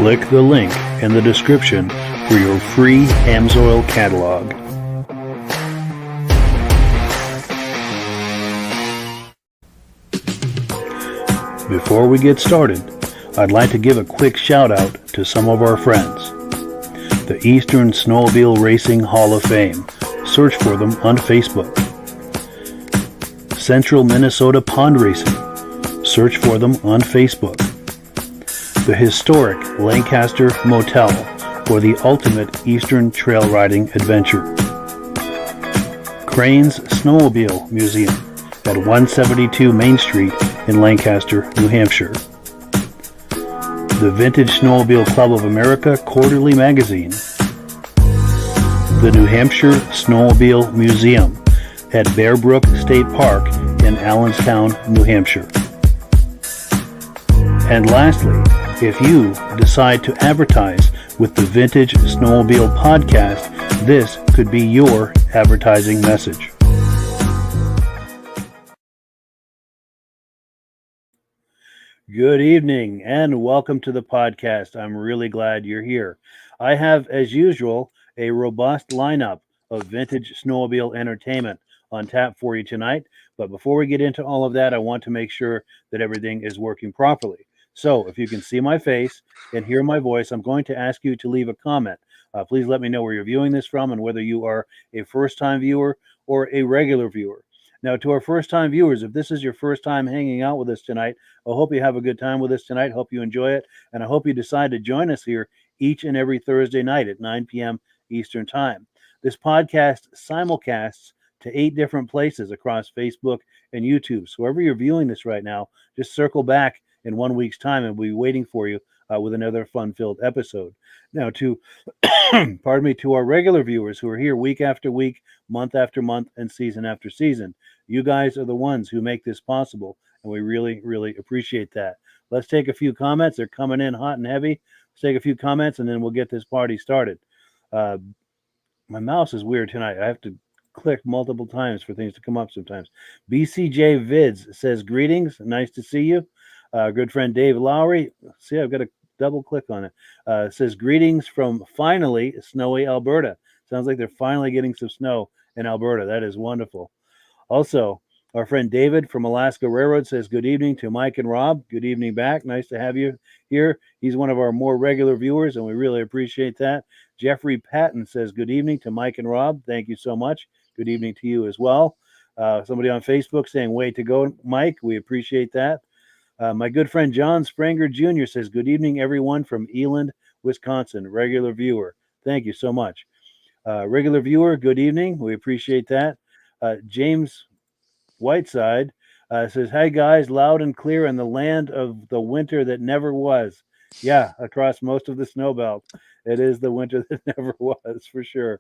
Click the link in the description for your free Amsoil catalog. Before we get started, I'd like to give a quick shout out to some of our friends. The Eastern Snowmobile Racing Hall of Fame. Search for them on Facebook. Central Minnesota Pond Racing. Search for them on Facebook. The historic Lancaster Motel for the ultimate Eastern trail riding adventure. Crane's Snowmobile Museum at 172 Main Street in Lancaster, New Hampshire. The Vintage Snowmobile Club of America Quarterly Magazine. The New Hampshire Snowmobile Museum at Bear Brook State Park in Allenstown, New Hampshire. And lastly, if you decide to advertise with the Vintage Snowmobile Podcast, this could be your advertising message. Good evening and welcome to the podcast. I'm really glad you're here. I have, as usual, a robust lineup of vintage snowmobile entertainment on tap for you tonight. But before we get into all of that, I want to make sure that everything is working properly. So if you can see my face and hear my voice, I'm going to ask you to leave a comment. Please let me know where you're viewing this from and whether you are a first-time viewer or a regular viewer. Now, to our first-time viewers, if this is your first time hanging out with us tonight, I hope you have a good time with us tonight. Hope you enjoy it, and I hope you decide to join us here each and every Thursday night at 9 p.m. Eastern Time. This podcast simulcasts to 8 different places across Facebook and YouTube. So wherever you're viewing this right now, just circle back in 1 week's time, and we'll be waiting for you with another fun-filled episode. Now, to to our regular viewers who are here week after week, month after month, and season after season, you guys are the ones who make this possible, and we really, really appreciate that. Let's take a few comments. They're coming in hot and heavy. Let's take a few comments, and then we'll get this party started. My mouse is weird tonight. I have to click multiple times for things to come up sometimes. BCJ Vids says, greetings. Nice to see you. Good friend Dave Lowry. See, I've got to double click on it. Says, greetings from finally snowy Alberta. Sounds like they're finally getting some snow in Alberta. That is wonderful. Also, our friend David from Alaska Railroad says, good evening to Mike and Rob. Good evening back. Nice to have you here. He's one of our more regular viewers, and we really appreciate that. Jeffrey Patton says, good evening to Mike and Rob. Thank you so much. Good evening to you as well. Somebody on Facebook saying, way to go, Mike. We appreciate that. My good friend John Spranger Jr. says, good evening, everyone from Eland, Wisconsin. Regular viewer. Thank you so much. Regular viewer, good evening. We appreciate that. James Whiteside says, hi, guys, loud and clear in the land of the winter that never was. Yeah, across most of the snow belt. It is the winter that never was, for sure.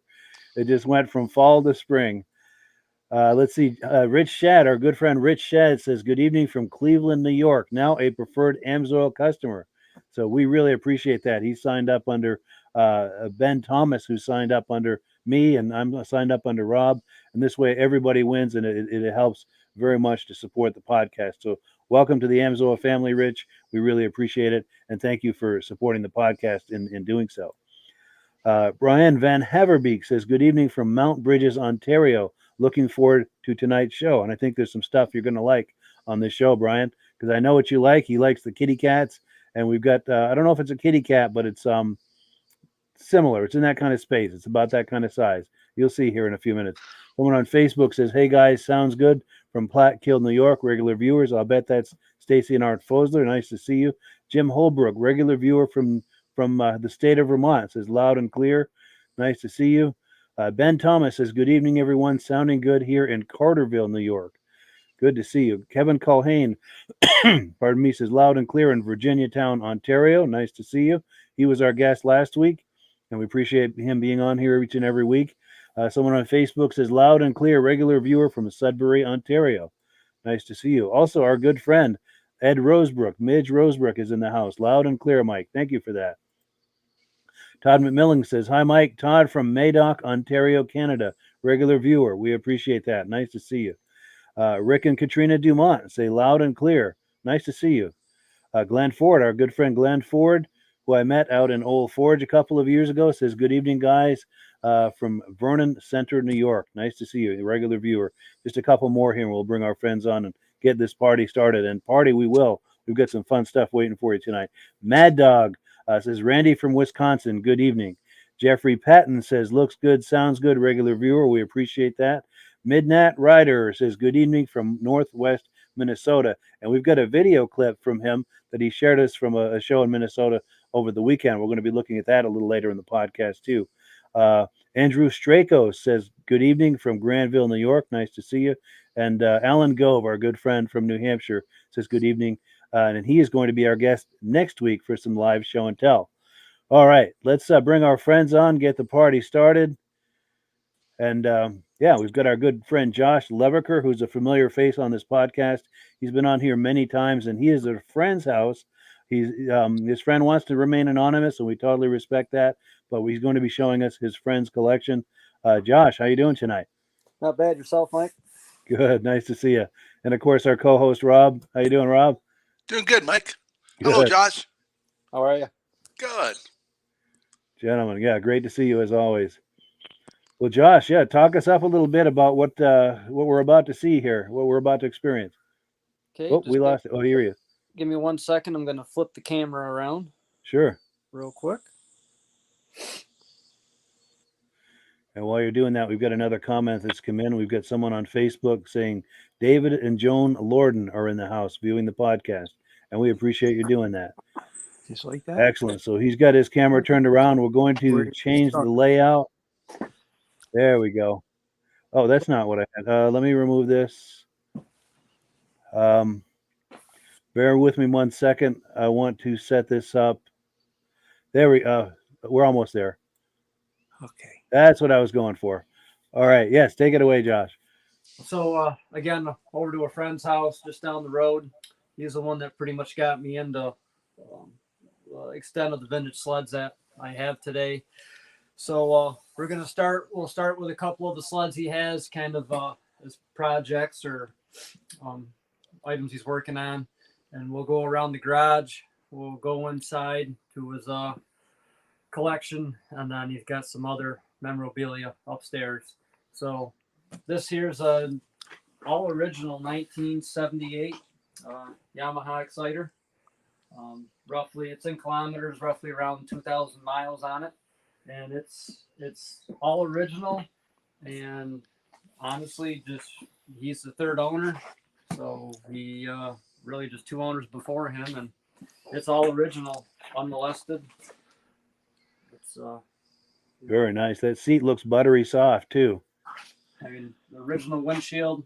It just went from fall to spring. Let's see. Rich Shad, our good friend Rich Shad says, good evening from Cleveland, New York. Now a preferred Amsoil customer. So we really appreciate that. He signed up under Ben Thomas, who signed up under me, and I'm signed up under Rob. And this way everybody wins, and it helps very much to support the podcast. So welcome to the Amsoil family, Rich. We really appreciate it. And thank you for supporting the podcast in doing so. Brian Van Haverbeek says, good evening from Mount Bridges, Ontario. Looking forward to tonight's show. And I think there's some stuff you're going to like on this show, Brian, because I know what you like. He likes the kitty cats. And we've got, I don't know if it's a kitty cat, but it's similar. It's in that kind of space. It's about that kind of size. You'll see here in a few minutes. Someone on Facebook says, hey, guys, sounds good from Plattkill, New York. Regular viewers. I'll bet that's Stacy and Art Fosler. Nice to see you. Jim Holbrook, regular viewer from the state of Vermont, says loud and clear. Nice to see you. Ben Thomas says, good evening, everyone. Sounding good here in Carterville, New York. Good to see you. Kevin Culhane, pardon me, says loud and clear in Virginia Town, Ontario. Nice to see you. He was our guest last week, and we appreciate him being on here each and every week. Someone on Facebook says loud and clear, regular viewer from Sudbury, Ontario. Nice to see you. Also, our good friend, Ed Rosebrook, Midge Rosebrook is in the house. Loud and clear, Mike. Thank you for that. Todd McMillan says, hi, Mike. Todd from Madoc, Ontario, Canada. Regular viewer. We appreciate that. Nice to see you. Rick and Katrina Dumont say loud and clear. Nice to see you. Glenn Ford, our good friend Glenn Ford who I met out in Old Forge a couple of years ago, says, "Good evening, guys, from Vernon Center, New York. Nice to see you, a regular viewer. Just a couple more here, and we'll bring our friends on and get this party started. And party we will. We've got some fun stuff waiting for you tonight." Mad Dog says, "Randy from Wisconsin, good evening." Jeffrey Patton says, "Looks good, sounds good, regular viewer. We appreciate that." Midnight Rider says, "Good evening from Northwest Minnesota." And we've got a video clip from him that he shared us from a show in Minnesota over the weekend. We're going to be looking at that a little later in the podcast, too. Andrew Strako says, "Good evening from Granville, New York. Nice to see you." And Alan Gove, our good friend from New Hampshire, says, "Good evening." And he is going to be our guest next week for some live show and tell. All right, let's bring our friends on, get the party started. And we've got our good friend Josh Leviker, who's a familiar face on this podcast. He's been on here many times, and he is at a friend's house. His friend wants to remain anonymous, and we totally respect that. But he's going to be showing us his friend's collection. Josh, how you doing tonight? Not bad. Yourself, Mike? Good. Nice to see you. And of course, our co-host Rob. How you doing, Rob? Doing good, Mike. Good. Hello, Josh. How are you? Good. Gentlemen, yeah, great to see you as always. Well, Josh, talk us up a little bit about what we're about to see here, what we're about to experience. Okay. Oh, we lost it. Oh, here he is. Give me 1 second. I'm going to flip the camera around. Sure. Real quick. And while you're doing that, we've got another comment that's come in. We've got someone on Facebook saying David and Joan Lorden are in the house viewing the podcast, and we appreciate you doing that. Just like that. Excellent. So he's got his camera turned around. We're going to change the layout. There we go. Oh, that's not what I had. Let me remove this. Bear with me 1 second. I want to set this up. There we're almost there. Okay. That's what I was going for. All right. Yes, take it away, Josh. So, again, over to a friend's house just down the road. He's the one that pretty much got me into the extent of the vintage sleds that I have today. So we'll start with a couple of the sleds he has, kind of as projects or items he's working on. And we'll go around the garage. We'll go inside to his collection, and then he's got some other memorabilia upstairs. So this here's a all original 1978 Yamaha Exciter. Roughly, it's in kilometers, roughly around 2,000 miles on it, and it's all original. And honestly, just he's the third owner, so he really just two owners before him, and it's all original, unmolested. It's very nice. That seat looks buttery soft too. I mean, the original windshield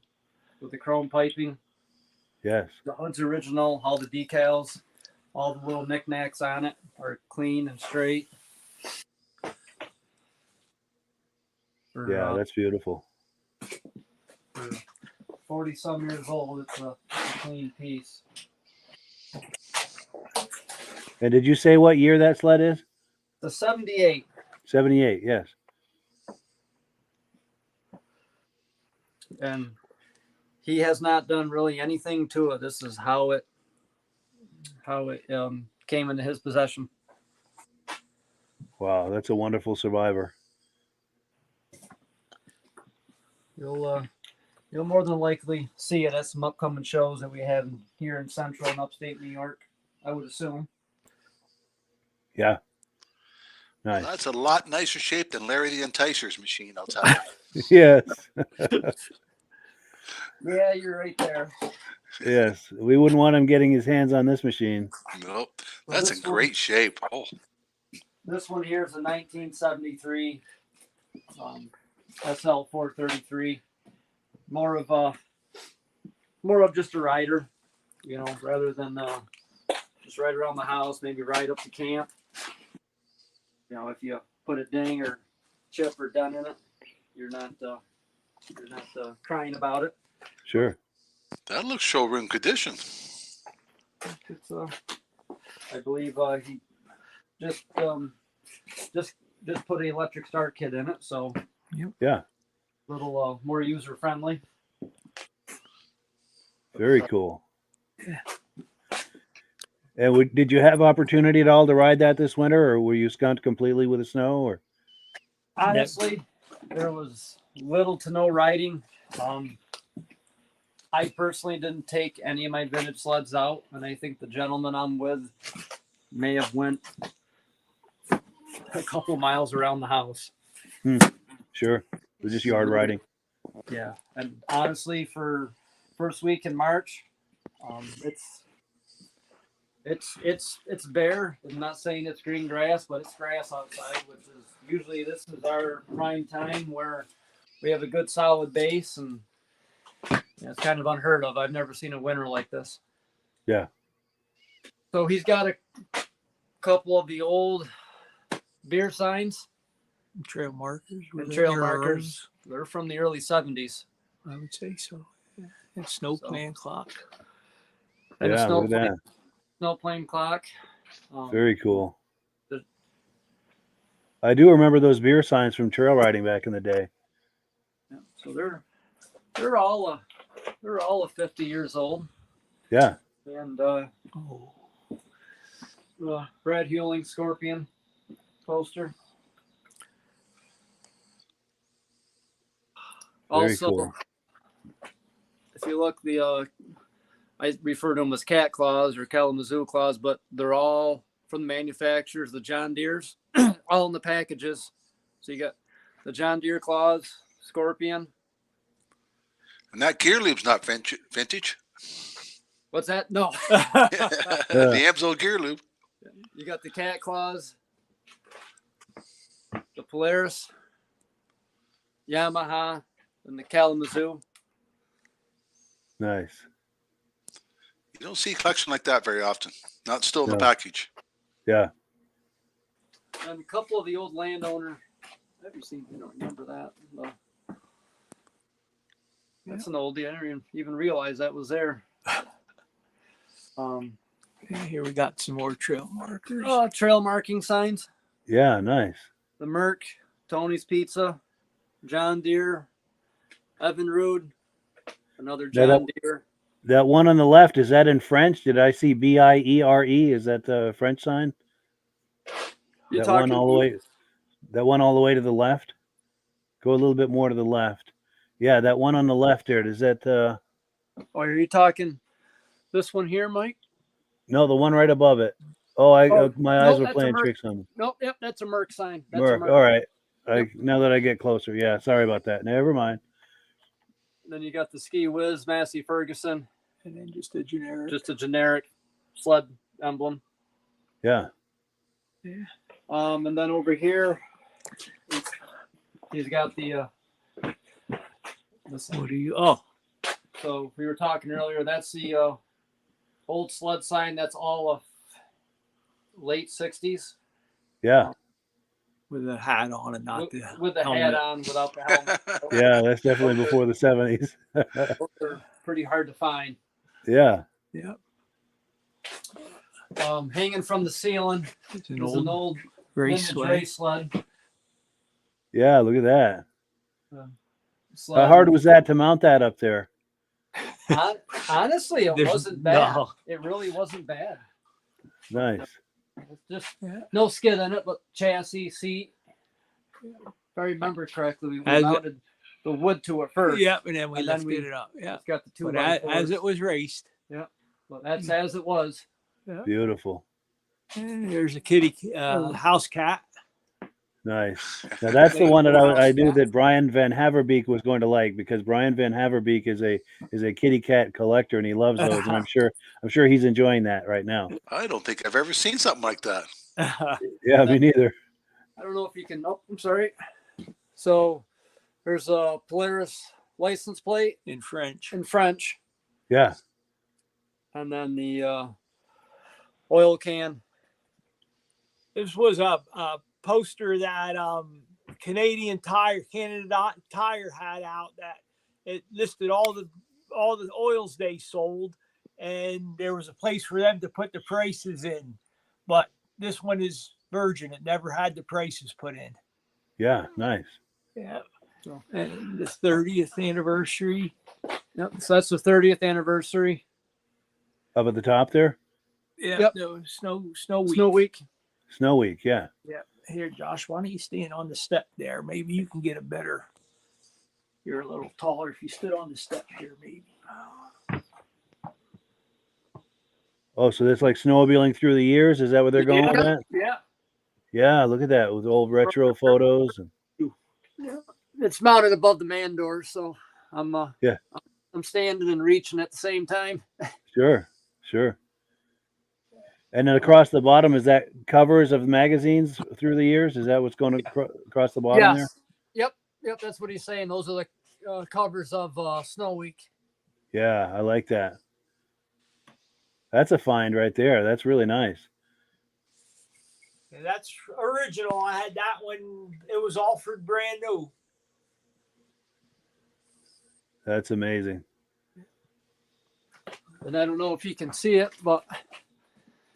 with the chrome piping. Yes. The hood's original. All the decals, all the little knickknacks on it are clean and straight. Yeah, that's beautiful. 40 some years old, it's a clean piece. And did you say what year that sled is? The 78. 78, yes. And he has not done really anything to it. This is how it came into his possession. Wow, that's a wonderful survivor. You'll more than likely see it at some upcoming shows that we have here in Central and Upstate New York, I would assume. Yeah. Nice. Well, that's a lot nicer shape than Larry the Enticer's machine, I'll tell you. Yes. Yeah, you're right there. Yes. We wouldn't want him getting his hands on this machine. Nope. That's in great shape. Oh. This one here is a 1973 SL 433. More of just a rider, rather than just ride around the house, maybe ride up to camp. If you put a ding or chip or dent in it, you're not crying about it. Sure. That looks showroom condition. It's I believe he just put an electric start kit in it, so yeah, a little more user friendly. Very cool. And did you have opportunity at all to ride that this winter, or were you skunked completely with the snow? Or Honestly, there was little to no riding. I personally didn't take any of my vintage sleds out, and I think the gentleman I'm with may have went a couple miles around the house. sure, it was just yard riding. Yeah, and honestly, for first week in March, it's bare. I'm not saying it's green grass, but it's grass outside, which is usually this is our prime time where we have a good solid base, and it's kind of unheard of. I've never seen a winter like this. Yeah. So he's got a couple of the old beer signs Trail markers. and trail markers. They're from the early 70s. I would say so. Yeah. And snow plan clock. And Yeah, a look at that. snow plane clock. Very cool. the- I do remember those beer signs from trail riding back in the day. Yeah, so they're all 50 years old. Yeah. And Oh, Brad Hewling Scorpion poster. Very Also, cool. if you look, I refer to them as cat claws or Kalamazoo claws, but they're all from the manufacturers, the John Deere's, all in the packages. So you got the John Deere claws, Scorpion. And that gear loop's not vintage. What's that? No. The Amsoil gear loop. You got the cat claws, the Polaris, Yamaha, and the Kalamazoo. Nice. You don't see a collection like that very often. Not still in the No. package. Yeah. And a couple of the old landowner. Have you seen? You don't remember that? No. That's an oldie. I didn't even realize that was there. yeah, here we got some more trail markers. Trail marking signs. Yeah. Nice. The Merc, Tony's Pizza, John Deere, Evinrude, another Yeah, John Deere. That one on the left, is that in French? Did I see BIERE? Is that the French sign? You're That one talking all the way. That one all the way to the left. Go a little bit more to the left. Yeah, that one on the left there. Does that? Oh, are you talking this one here, Mike? No, the one right above it. Oh, my eyes no, were that's a playing Merc. tricks on me. Nope, yep, that's a Merc sign. That's a Merc. Merc. All right. Yep. Now that I get closer, yeah. Sorry about that. Never mind. Then you got the Ski Whiz, Massey Ferguson, And then just a generic. just a generic sled emblem. Yeah. And then over here, he's got the. What do you? Oh, So we were talking earlier. That's the old sled sign. That's all of late 60s. Yeah. with a hat on and not the with the helmet. hat on, without the helmet. Yeah. That's definitely before the 70s. Those are pretty hard to find. Yeah. Yep. Hanging from the ceiling It's is an an old old race vintage sled. race sled. Yeah. Look at that. sled. How hard was that to mount that up there? Honestly, it There's- wasn't bad. no. It really wasn't bad. Nice. It's just Yeah. no skid in it, but chassis, seat. If I remember correctly, we As it- mounted the wood to it first. Yep, and then we And then lifted we- it up. Yeah, It's got the two but by as fours. it was raced, But that's as it was. Beautiful. and there's a kitty house cat. Nice. Now that's the one that I knew that Brian Van Haverbeek was going to like, because Brian Van Haverbeek is a kitty cat collector and he loves those, and I'm sure he's enjoying that right now. I don't think I've ever seen something like that. Yeah, me neither. I don't know if you can. Oh, I'm sorry. So there's a Polaris license plate in French. in French, Yeah. and then the oil can. This was a poster that Canada Tire had out, that it listed all the oils they sold, and there was a place for them to put the prices in. But this one is virgin; it never had the prices put in. Yeah. Nice. Yeah. And the 30th anniversary. Yep. So that's the 30th anniversary. Up at the top there. Yeah, Yep. no, snow week. Snow week. Snow Week, yeah. Yeah. Here, Josh, why don't you stand on the step there? Maybe you can get a better. You're a little taller if you stood on the step here, maybe. Oh, so that's like snowmobiling through the years? Is that what they're going with that? Yeah. Yeah, look at that with old retro photos. It's mounted above the man door, so I'm Yeah. I'm standing and reaching at the same time. Sure. And then across the bottom, is that covers of magazines through the years? Is that what's going across the bottom there? Yep. That's what he's saying. Those are the covers of Snow Week. Yeah, I like that. That's a find right there. That's really nice. Yeah, that's original. I had that when it was offered brand new. That's amazing. And I don't know if you can see it, but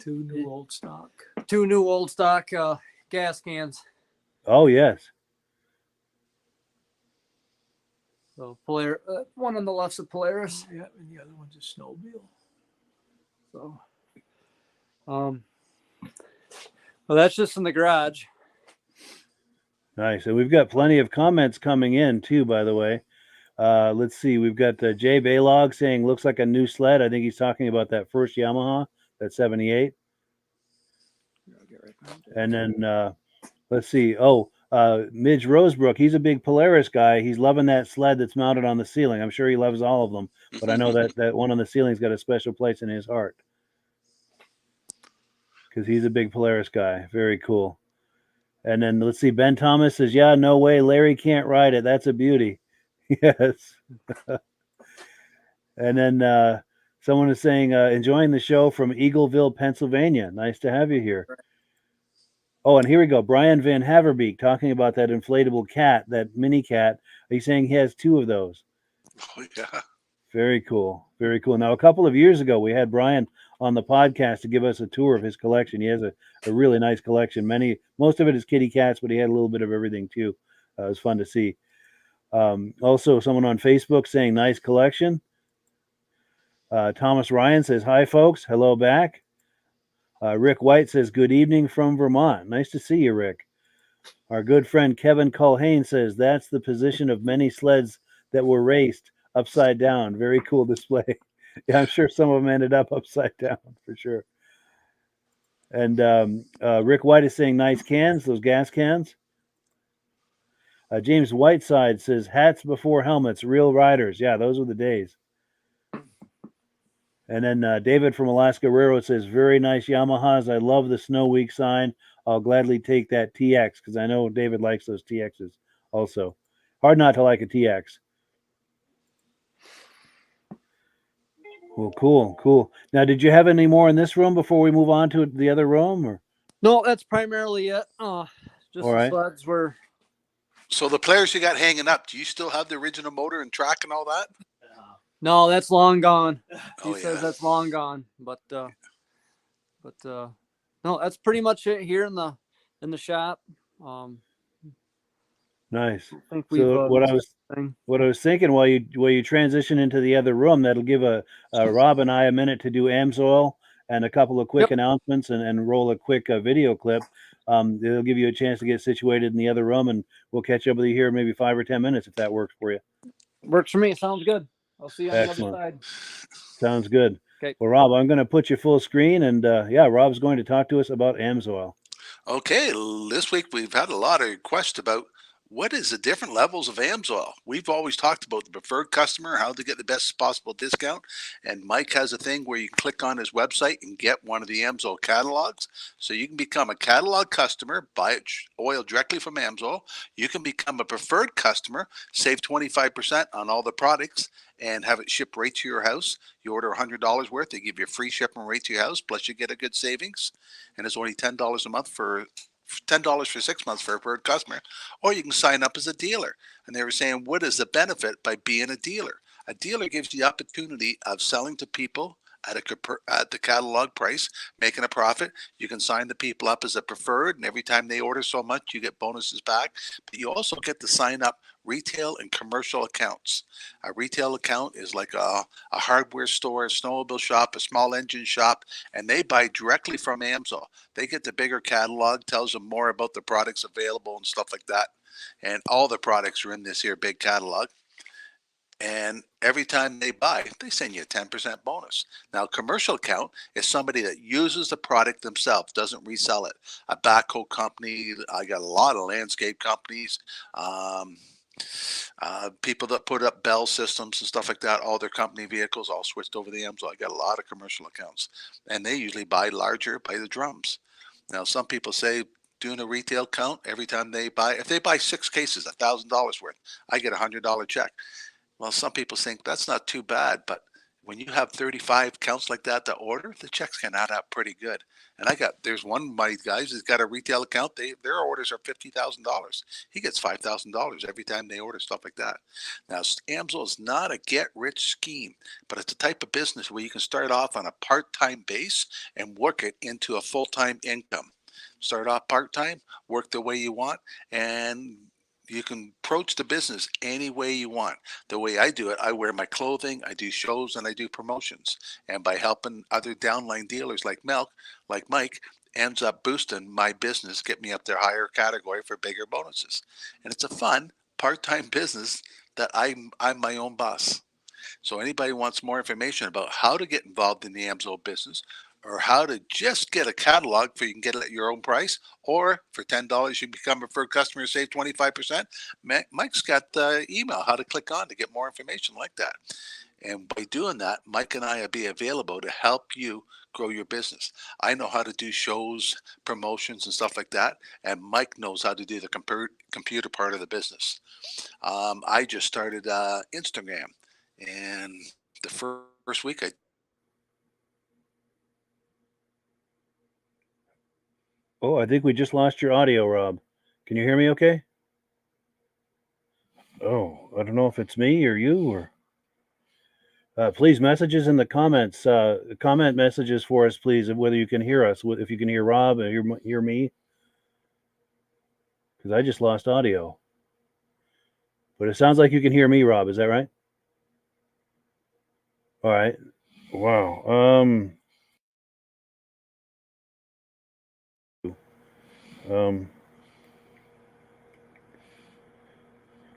Two new old stock. 2 new old stock gas cans. Oh, yes. So one on the left's a Polaris. Yeah, and the other one's a Snowmobile. So, well, that's just in the garage. Nice. And we've got plenty of comments coming in too, by the way. Let's see. We've got Jay Baylog saying, looks like a new sled. I think he's talking about that first Yamaha, that 78. And then let's see. Oh, Midge Rosebrook, he's a big Polaris guy. He's loving that sled that's mounted on the ceiling. I'm sure he loves all of them, but I know that one on the ceiling's got a special place in his heart because he's a big Polaris guy. Very cool. And then let's see. Ben Thomas says, yeah, no way. Larry can't ride it. That's a beauty. Yes. And then someone is saying, enjoying the show from Eagleville, Pennsylvania. Nice to have you here. Oh, and here we go. Brian Van Haverbeek talking about that inflatable cat, that mini cat. He's saying he has 2 of those. Oh, yeah. Very cool. Very cool. Now, a couple of years ago, we had Brian on the podcast to give us a tour of his collection. He has a really nice collection. Most of it is kitty cats, but he had a little bit of everything too. It was fun to see. Also, someone on Facebook saying, nice collection. Thomas Ryan says, hi, folks. Hello back. Rick White says, good evening from Vermont. Nice to see you, Rick. Our good friend Kevin Culhane says, that's the position of many sleds that were raced upside down. Very cool display. Yeah, I'm sure some of them ended up upside down for sure. And Rick White is saying, nice cans, those gas cans. James Whiteside says, hats before helmets, real riders. Yeah, those were the days. And then David from Alaska Railroad says, very nice Yamahas. I love the Snow Week sign. I'll gladly take that TX because I know David likes those TXs also. Hard not to like a TX. Well, cool. Now, did you have any more in this room before we move on to the other room? Or? No, that's primarily it. Just All the right. sleds were. So the players you got hanging up, do you still have the original motor and track and all that? No, that's long gone. He Oh, says yeah. that's long gone. But no, that's pretty much it here in the shop. Nice. I think So what I was thinking while you transition into the other room, that'll give Rob and I a minute to do Amsoil and a couple of quick announcements and roll a quick video clip. It'll give you a chance to get situated in the other room, and we'll catch up with you here in maybe 5 or 10 minutes if that works for you. Works for me. Sounds good. I'll see you on Excellent. the other side. Sounds good. Okay. Well, Rob, I'm going to put you full screen, and Rob's going to talk to us about Amsoil. Okay, this week we've had a lot of requests about what is the different levels of Amsoil. We've always talked about the preferred customer, how to get the best possible discount. And Mike has a thing where you can click on his website and get one of the Amsoil catalogs. So you can become a catalog customer, buy oil directly from Amsoil. You can become a preferred customer, save 25% on all the products, and have it shipped right to your house. You order $100 worth, they give you a free shipping right to your house, plus you get a good savings. And it's only $10 a month for $10 for 6 months for a preferred customer. Or you can sign up as a dealer. And they were saying, what is the benefit by being a dealer? A dealer gives you the opportunity of selling to people at the catalog price, making a profit. You can sign the people up as a preferred, and every time they order so much, you get bonuses back. But you also get to sign up retail and commercial accounts. A retail account is like a hardware store, a snowmobile shop, a small engine shop, and they buy directly from Amsoil. They get the bigger catalog, tells them more about the products available and stuff like that. And all the products are in this here big catalog. And every time they buy, they send you a 10% bonus. Now, commercial account is somebody that uses the product themselves, doesn't resell it. A backhoe company, I got a lot of landscape companies, people that put up Bell systems and stuff like that, all their company vehicles all switched over to Amsoil. I got a lot of commercial accounts, and they usually buy larger by the drums. Now, some people say doing a retail count every time they buy, if they buy 6 cases, $1,000 worth, I get a $100 check. Well, some people think that's not too bad, but when you have 35 counts like that to order, the checks can add up pretty good. And there's one of my guys who's got a retail account. Their orders are $50,000. He gets $5,000 every time they order stuff like that. Now, Amsoil is not a get-rich scheme, but it's a type of business where you can start off on a part-time base and work it into a full-time income. Start off part-time, work the way you want, and you can approach the business any way you want. The way I do it, I wear my clothing, I do shows, and I do promotions. And by helping other downline dealers like Mike, ends up boosting my business, get me up their higher category for bigger bonuses. And it's a fun part-time business that I'm my own boss. So anybody wants more information about how to get involved in the Amsoil business, or how to just get a catalog for you can get it at your own price, or for $10 you become a preferred customer and save 25%. Mike's got the email how to click on to get more information like that. And by doing that, Mike and I will be available to help you grow your business. I know how to do shows, promotions, and stuff like that, and Mike knows how to do the computer part of the business. I just started Instagram, and the first week Oh, I think we just lost your audio, Rob. Can you hear me okay? Oh, I don't know if it's me or you, or please, messages in the comments. Comment messages for us, please, of whether you can hear us, if you can hear Rob and hear me, because I just lost audio. But it sounds like you can hear me, Rob. Is that right? All right. Wow.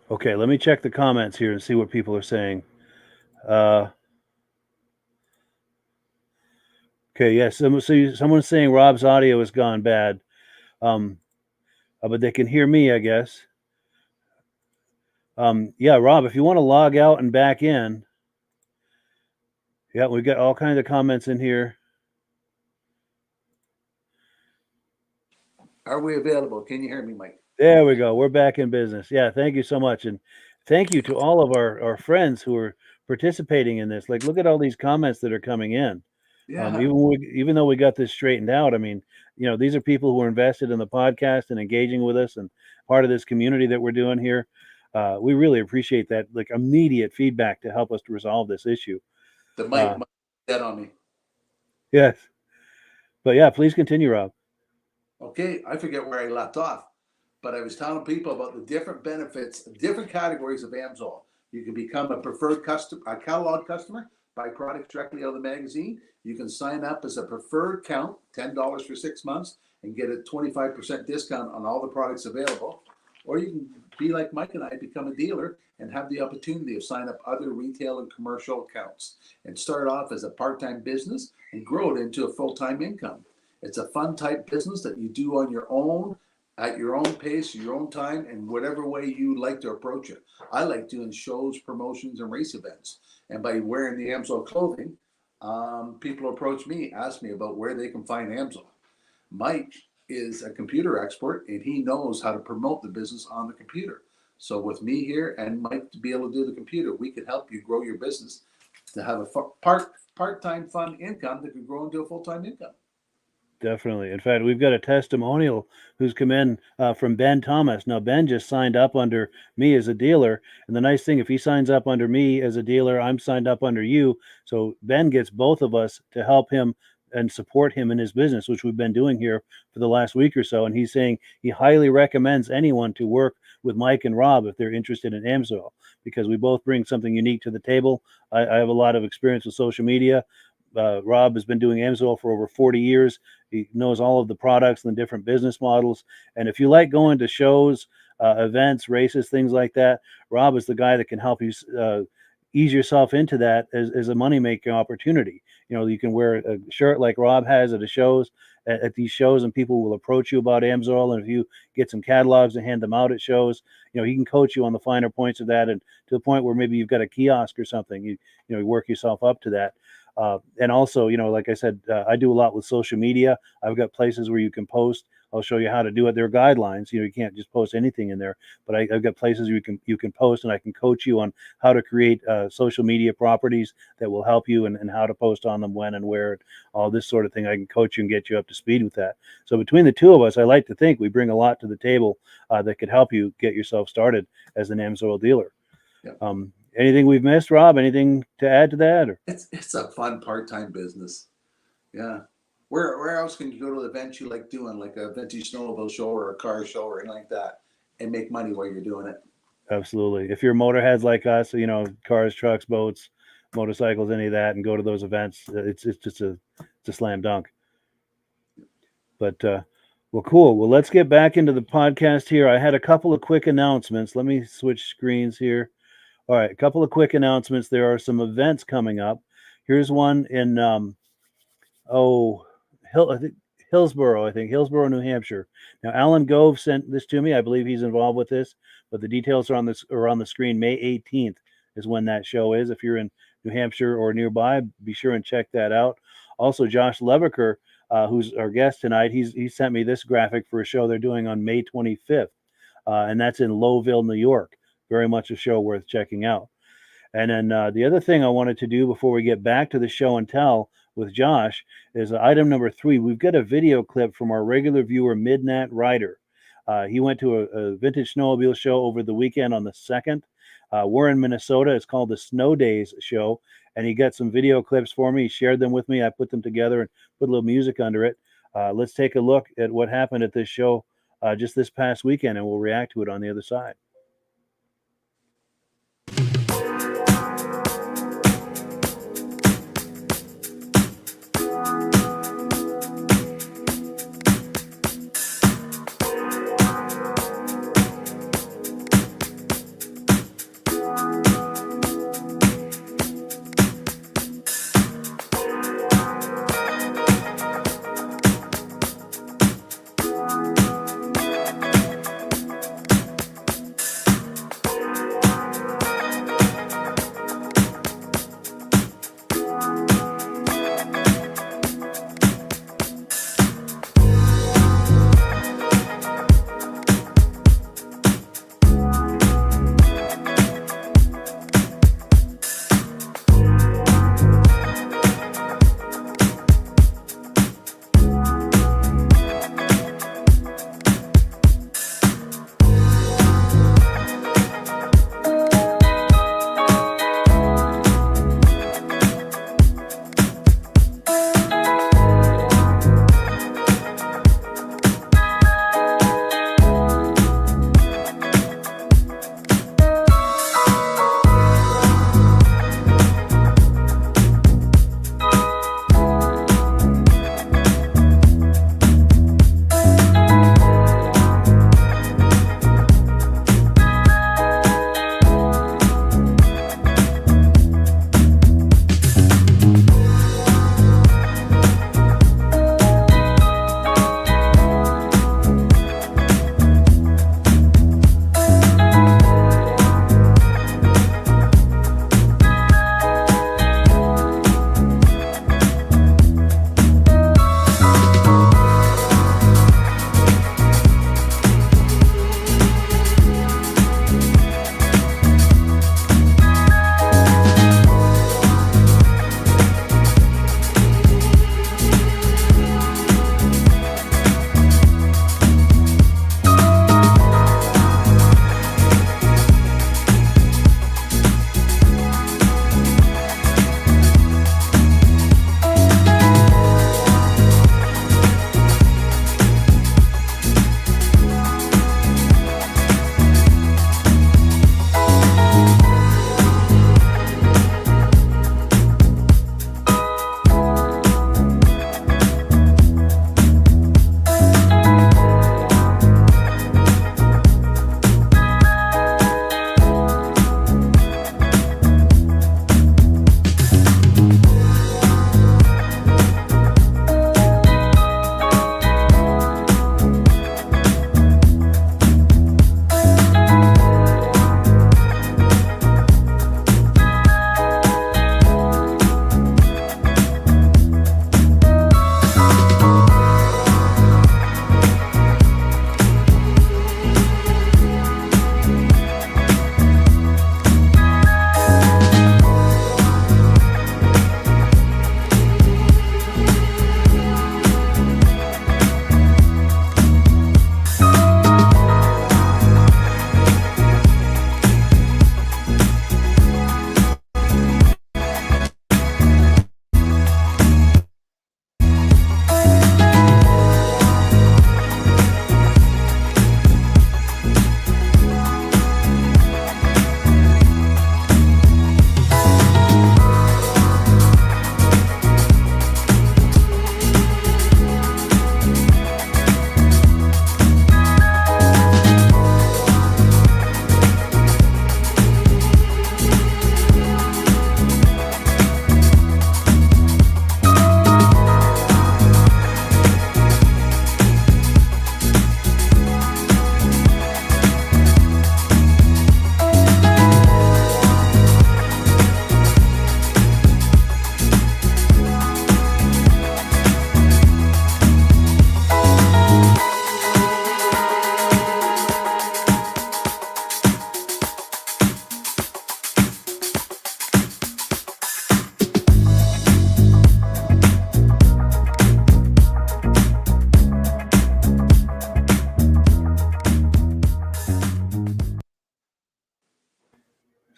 Okay, let me check the comments here and see what people are saying. Okay, yes. Someone's saying Rob's audio has gone bad, but they can hear me, I guess. Yeah, Rob, if you want to log out and back in. Yeah, we've got all kinds of comments in here. Are we available? Can you hear me, Mike? There we go. We're back in business. Yeah, thank you so much. And thank you to all of our friends who are participating in this. Like, look at all these comments that are coming in. Yeah. Even though we got this straightened out, I mean, these are people who are invested in the podcast and engaging with us and part of this community that we're doing here. We really appreciate that, like, immediate feedback to help us to resolve this issue. The mic dead on me. Yes. But yeah, please continue, Rob. Okay, I forget where I left off, but I was telling people about the different benefits, different categories of Amsoil. You can become a preferred customer, a catalog customer, buy products directly out of the magazine. You can sign up as a preferred count, $10 for 6 months, and get a 25% discount on all the products available. Or you can be like Mike and I, become a dealer and have the opportunity of sign up other retail and commercial accounts and start off as a part-time business and grow it into a full-time income. It's a fun type business that you do on your own, at your own pace, your own time, and whatever way you like to approach it. I like doing shows, promotions, and race events. And by wearing the Amsoil clothing, people approach me, ask me about where they can find Amsoil. Mike is a computer expert, and he knows how to promote the business on the computer. So with me here and Mike to be able to do the computer, we can help you grow your business to have a part-time fun income that can grow into a full-time income. Definitely. In fact, we've got a testimonial who's come in from Ben Thomas. Now, Ben just signed up under me as a dealer. And the nice thing, if he signs up under me as a dealer, I'm signed up under you. So Ben gets both of us to help him and support him in his business, which we've been doing here for the last week or so. And he's saying he highly recommends anyone to work with Mike and Rob if they're interested in Amsoil, because we both bring something unique to the table. I have a lot of experience with social media. Rob has been doing Amsoil for over 40 years. He knows all of the products and the different business models. And if you like going to shows, events, races, things like that, Rob is the guy that can help you ease yourself into that as a money-making opportunity. You know, you can wear a shirt like Rob has at the shows, at these shows, and people will approach you about Amsoil. And if you get some catalogs and hand them out at shows, you know, he can coach you on the finer points of that, and to the point where maybe you've got a kiosk or something, you work yourself up to that. And also, you know, like I said, I do a lot with social media. I've got places where you can post. I'll show you how to do it. There are guidelines. You know, you can't just post anything in there. But I've got places you can post, and I can coach you on how to create social media properties that will help you, and how to post on them, when and where, all this sort of thing. I can coach you and get you up to speed with that. So between the two of us, I like to think we bring a lot to the table that could help you get yourself started as an Amsoil dealer. Yep. Anything we've missed, Rob? Anything to add to that? Or? It's a fun part-time business. Yeah. Where else can you go to the events you like doing, like a vintage snowmobile show or a car show or anything like that, and make money while you're doing it? Absolutely. If you're motorheads like us, you know, cars, trucks, boats, motorcycles, any of that, and go to those events, it's just a slam dunk. But well, cool. Well, let's get back into the podcast here. I had a couple of quick announcements. Let me switch screens here. All right, a couple of quick announcements. There are some events coming up. Here's one in Hillsborough, New Hampshire. Now, Alan Gove sent this to me. I believe he's involved with this, but the details are on the screen. May 18th is when that show is. If you're in New Hampshire or nearby, be sure and check that out. Also, Josh Leviker, who's our guest tonight, he sent me this graphic for a show they're doing on May 25th, and that's in Lowville, New York. Very much a show worth checking out. And then the other thing I wanted to do before we get back to the show and tell with Josh is item number 3. We've got a video clip from our regular viewer, Midnight Rider. He went to a vintage snowmobile show over the weekend on the 2nd. We're in Minnesota. It's called the Snow Days Show. And he got some video clips for me. He shared them with me. I put them together and put a little music under it. Let's take a look at what happened at this show just this past weekend, and we'll react to it on the other side.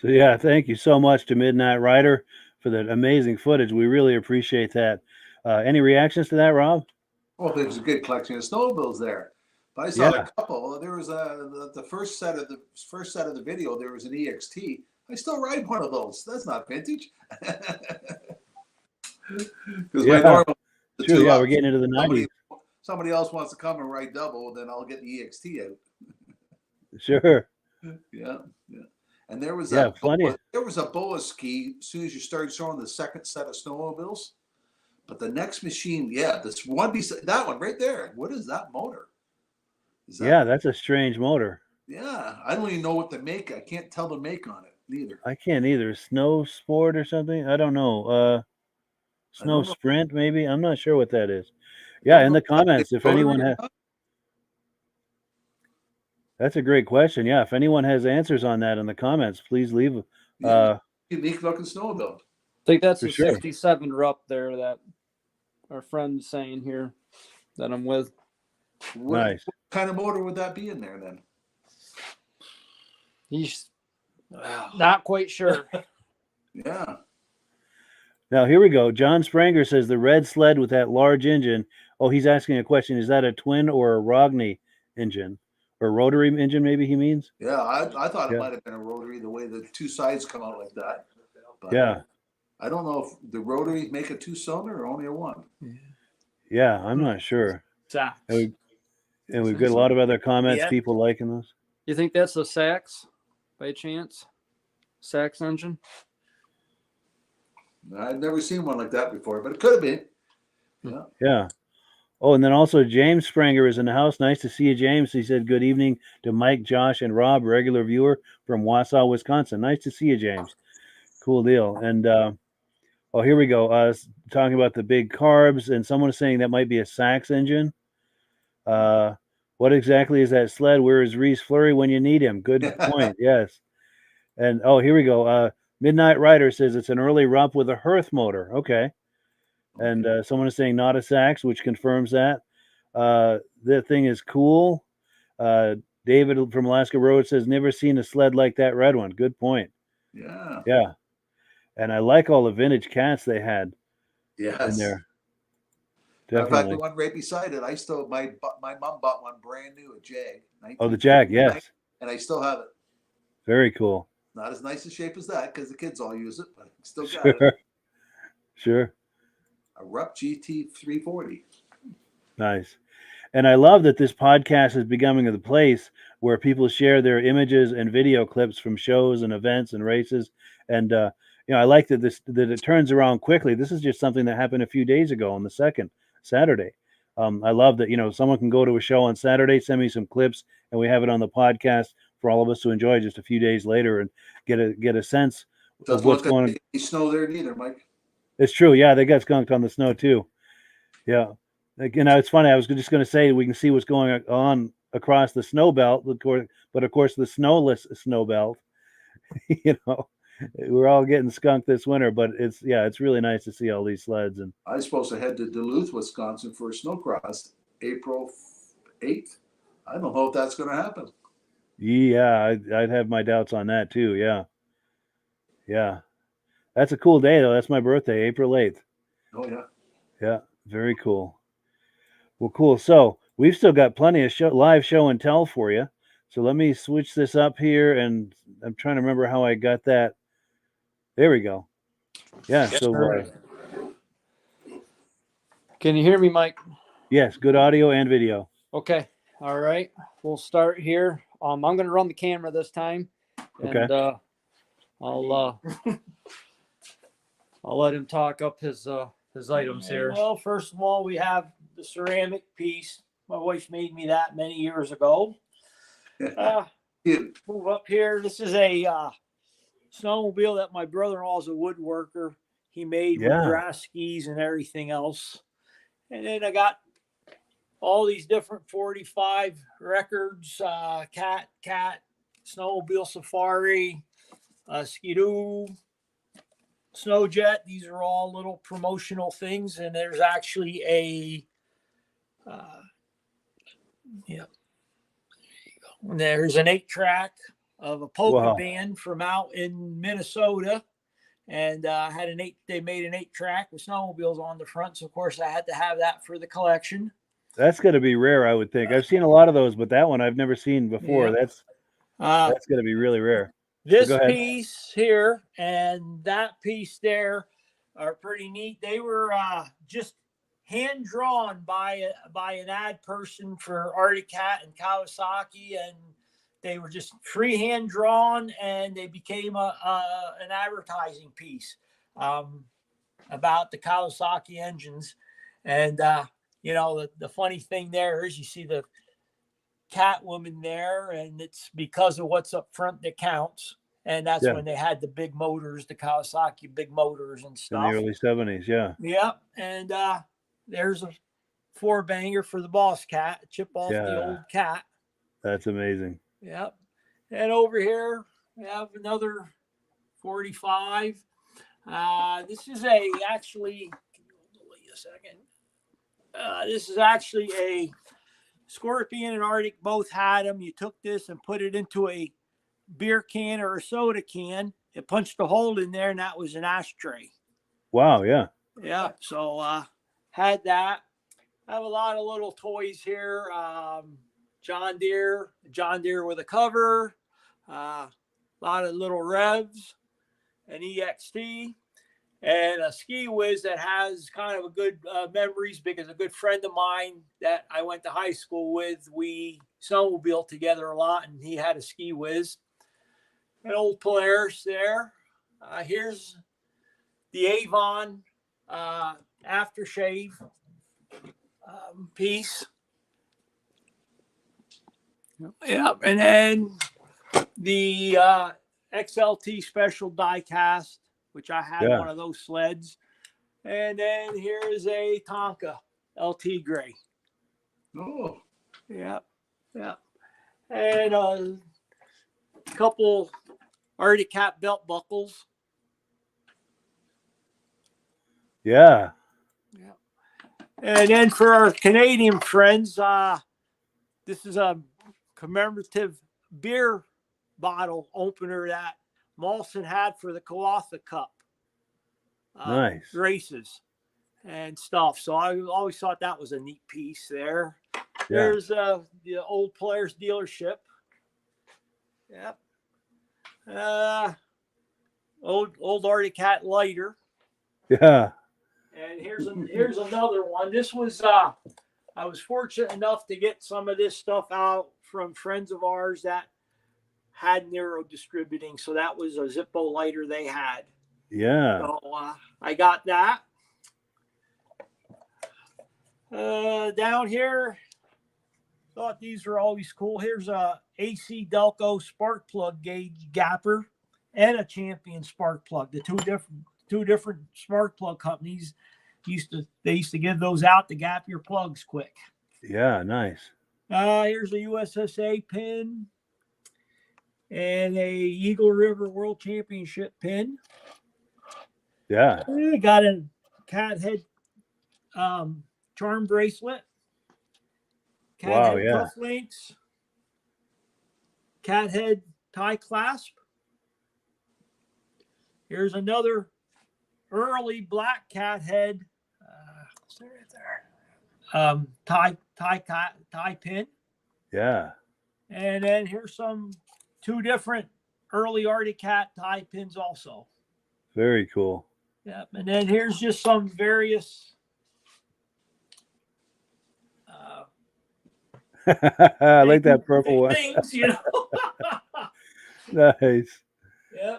So yeah, thank you so much to Midnight Rider for that amazing footage. We really appreciate that. Any reactions to that, Rob? Well, there's a good collection of snowmobiles there. But I saw a couple. There was the first set of the video. There was an EXT. I still ride one of those. That's not vintage. Because my normal, true. Yeah, we're getting into the 90s. Somebody else wants to come and ride double, then I'll get the EXT out. Sure. Yeah. And there was plenty. There was a boa ski as soon as you started showing the second set of snowmobiles. But the next machine, this one beside that one right there. What is that motor? That's a strange motor. Yeah, I don't even know what the make. I can't tell the make on it neither. I can't either. Snow Sport or something? I don't know. Snow Sprint maybe? I'm not sure what that is. Yeah, in the comments, if anyone has. That's a great question. Yeah, if anyone has answers on that in the comments, please leave. Unique looking snowmobile. I think that's the sure. 67 Rupp there that our friend's saying here that I'm with. Nice. What kind of motor would that be in there then? He's not quite sure. Yeah. Now, here we go. John Spranger says the red sled with that large engine. Oh, he's asking a question. Is that a twin or a Rogny engine? Or rotary engine, maybe he means? Yeah, I thought it might have been a rotary the way the two sides come out like that. But I don't know if the rotary make a two-cylinder or only a one. Yeah, I'm not sure. Exactly. And we've got a lot of other comments, people liking those. You think that's a Sachs by chance? Sachs engine? I've never seen one like that before, but it could have been. Yeah. Oh, and then also James Spranger is in the house. Nice to see you, James. He said good evening to Mike, Josh, and Rob, regular viewer from Wausau, Wisconsin. Nice to see you, James. Cool deal. And here we go. Talking about the big carbs, and someone is saying that might be a Sachs engine. What exactly is that sled? Where is Reese Fleury when you need him? Good point. Yes. And here we go. Midnight Rider says it's an early Rupp with a Hearth motor. Okay. And someone is saying not a Sachs, which confirms that. The thing is cool. David from Alaska Road says never seen a sled like that red one. Good point. Yeah. Yeah. And I like all the vintage cats they had in there. Definitely. In fact, the one right beside it, my mom bought one brand new, a Jag. Oh, the Jag, yes. And I still have it. Very cool. Not as nice a shape as that because the kids all use it, but I still got it. Sure. A Rupp GT 340. Nice. And I love that this podcast is becoming the place where people share their images and video clips from shows and events and races. And, I like that that it turns around quickly. This is just something that happened a few days ago on the second Saturday. I love that, someone can go to a show on Saturday, send me some clips, and we have it on the podcast for all of us to enjoy just a few days later and get a sense of what's going on. Snow there neither, Mike. It's true. Yeah, they got skunked on the snow too. Yeah. It's funny. I was just going to say we can see what's going on across the snow belt, but of course the snowless snow belt, we're all getting skunked this winter, but it's really nice to see all these sleds. And I was supposed to head to Duluth, Wisconsin for a snowcross April 8th. I don't know if that's going to happen. Yeah, I'd have my doubts on that too. Yeah. Yeah. That's a cool day though. That's my birthday, April 8th. Oh yeah. Yeah. Very cool. Well, cool. So we've still got plenty of live show and tell for you. So let me switch this up here, and I'm trying to remember how I got that. There we go. Yeah. Yes, so can you hear me, Mike? Yes. Good audio and video. Okay. All right. We'll start here. I'm going to run the camera this time. And, okay. I'll let him talk up his items here. Well, first of all, we have the ceramic piece. My wife made me that many years ago. Move up here. This is a snowmobile that my brother-in-law is a woodworker. He made with grass skis and everything else. And then I got all these different 45 records, Cat, Snowmobile Safari, Skidoo, Snowjet. These are all little promotional things. And there's actually a, there's an 8-track of a polka Wow. band from out in Minnesota. And they made an 8-track with snowmobiles on the front. So of course I had to have that for the collection. That's going to be rare, I would think. I've seen a lot of those, but that one I've never seen before. Yeah. That's going to be really rare. This go ahead. piece here and that piece there are pretty neat. They were just hand drawn by an ad person for Arctic Cat and Kawasaki, and they were just freehand drawn, and they became an advertising piece about the Kawasaki engines. And the funny thing there is you see the cat woman there, and it's because of what's up front that counts. And that's when they had the big motors, the Kawasaki big motors and stuff. In the early 70s, yeah. Yep. And there's a 4-banger for the boss cat, chip off the old cat. That's amazing. Yep. And over here we have another 45. This is actually, wait a second. This is actually a Scorpion and Arctic both had them. You took this and put it into a beer can or a soda can. It punched a hole in there, and that was an ashtray. Wow, yeah. Yeah, so had that. I have a lot of little toys here. John Deere with a cover, a lot of little revs, an EXT, and a Ski Whiz that has kind of a good memories because a good friend of mine that I went to high school with, we snowmobiled together a lot, and he had a Ski Whiz. An old Polaris there. Here's the Avon aftershave piece. Yeah, and then the XLT special die cast, which I had one of those sleds. And then here is a Tonka LT gray. Oh, yeah. And a couple Arctic Cat belt buckles. Yeah. And then for our Canadian friends, this is a commemorative beer bottle opener that Molson had for the Kawartha Cup Nice. races and stuff. So I always thought that was a neat piece there. There's the old Polaris dealership. Yep. Old Arctic Cat lighter. Yeah. And here's another one. This was I was fortunate enough to get some of this stuff out from friends of ours that had Nero distributing. So that was a Zippo lighter they had. Yeah. So I got that. Down here, thought these were always cool. Here's a AC Delco spark plug gauge gapper and a Champion spark plug. The two different spark plug companies used to give those out to gap your plugs quick. Yeah, nice. Here's a USSA pin and a Eagle River World Championship pin. Yeah. I got a cat head charm bracelet. Cat head cufflinks. Cat head tie clasp. Here's another early black cat head tie pin. Yeah. And then here's two different early Arctic Cat tie pins also. Very cool. Yeah. And then here's just some various I like that purple one. things, Nice. Yeah.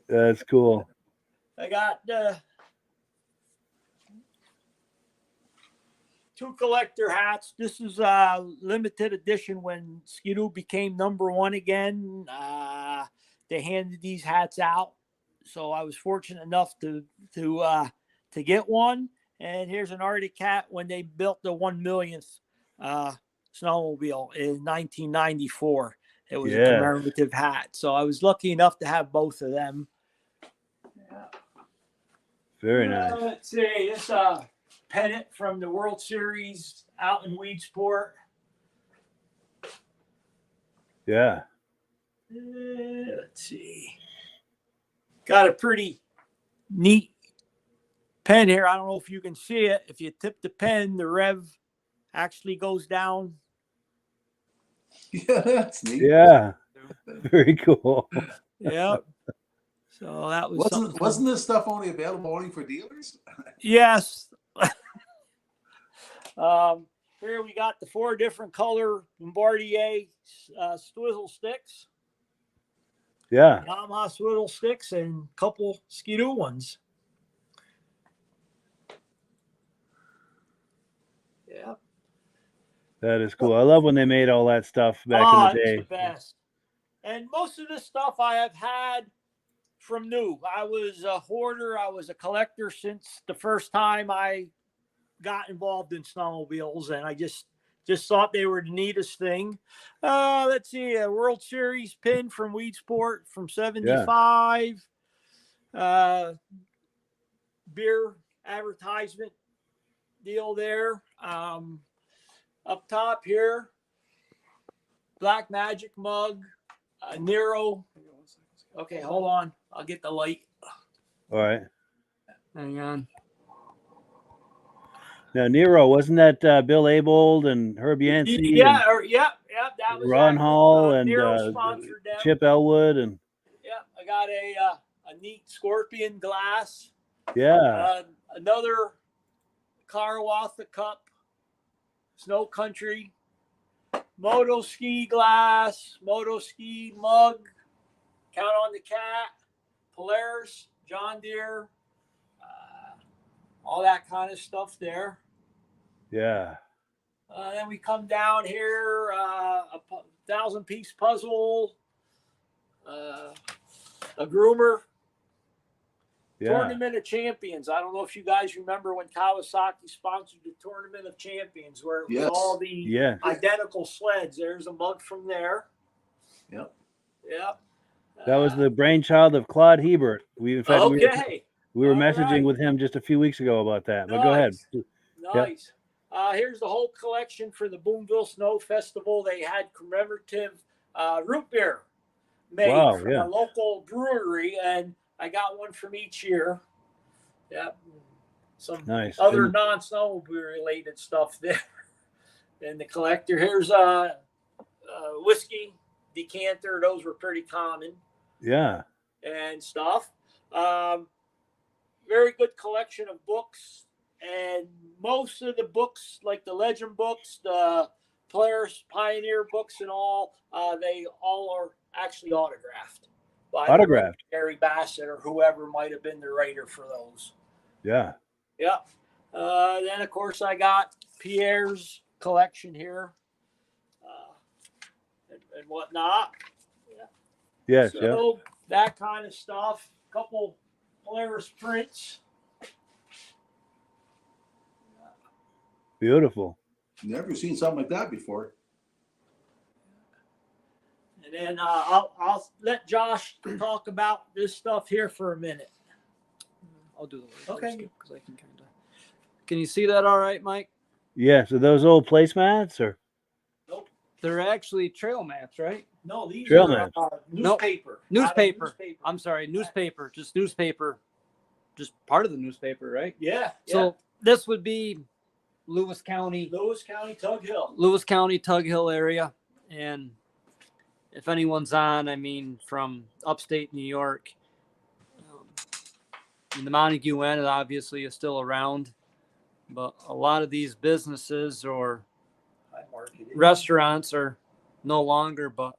That's cool. I got two collector hats. This is a limited edition when Ski-Doo became #1 again. They handed these hats out, so I was fortunate enough to get one. And here's an Arctic Cat when they built the 1 millionth snowmobile in 1994. It was a commemorative hat, so I was lucky enough to have both of them. Yeah. Very nice. Let's see, this pennant from the World Series out in Weedsport. Yeah. Let's see. Got a pretty neat pen here. I don't know if you can see it. If you tip the pen, the rev actually goes down. Yeah, that's neat. Yeah. Very cool. Yep. So that was something. Wasn't this stuff only available only for dealers? Yes. Here we got the 4 different color Bombardier swizzle sticks. Yeah. Yamaha swivel sticks and a couple Skidoo ones. Yeah. That is cool. I love when they made all that stuff back in the It's day. the best. And most of this stuff I have had from new. I was a hoarder. I was a collector since the first time I got involved in snowmobiles, and I just thought they were the neatest thing. Let's see, a World Series pin from Weed Sport from 75. Beer advertisement deal there. Up top here, Black Magic mug, Nero. Okay, hold on. I'll get the light. All right. Hang on. Now, Nero, wasn't that Bill Abold and Herb Yancey? Yeah, that was Ron that. Hall and Nero sponsored them. Chip Elwood and Yeah, I got a neat Scorpion glass. yeah. Another Karawatha Cup, Snow Country, Moto Ski glass, Moto Ski mug, Count on the Cat, Polaris, John Deere, all that kind of stuff there. Yeah. Then we come down here, a 1,000-piece puzzle, a groomer. Yeah. Tournament of Champions. I don't know if you guys remember when Kawasaki sponsored the Tournament of Champions, where it was all the identical sleds. There's a mug from there. Yep. Yep. That was the brainchild of Claude Hebert. We were messaging right with him just a few weeks ago about that. But Nice. go ahead. Nice. Here's the whole collection for the Boonville Snow Festival. They had commemorative root beer made from a local brewery, and I got one from each year. Yeah. Some other non-snowmobile related stuff there. And the collector, here's a whiskey decanter. Those were pretty common. Yeah. And stuff. Very good collection of books. And most of the books, like the legend books, the Polaris Pioneer books and all, they all are actually autographed. Autographed. Gary Bassett or whoever might have been the writer for those. Yeah. Yeah. Then, of course, I got Pierre's collection here and whatnot. Yeah. Yes. So that kind of stuff. A couple Polaris prints. Beautiful. Never seen something like that before. And then I'll let Josh talk about this stuff here for a minute. I'll do the Okay. because I can kind of. Can you see that all right, Mike? Yeah. So those old placemats or Nope. They're actually trail mats, right? No, these Trail are mats. newspaper. Newspaper. I'm sorry, newspaper. Just newspaper. Just part of the newspaper, right? Yeah. So this would be Lewis County, Tug Hill. Lewis County, Tug Hill area. And if anyone's on, I mean, from upstate New York, the Montague end obviously is still around, but a lot of these businesses or restaurants are no longer, but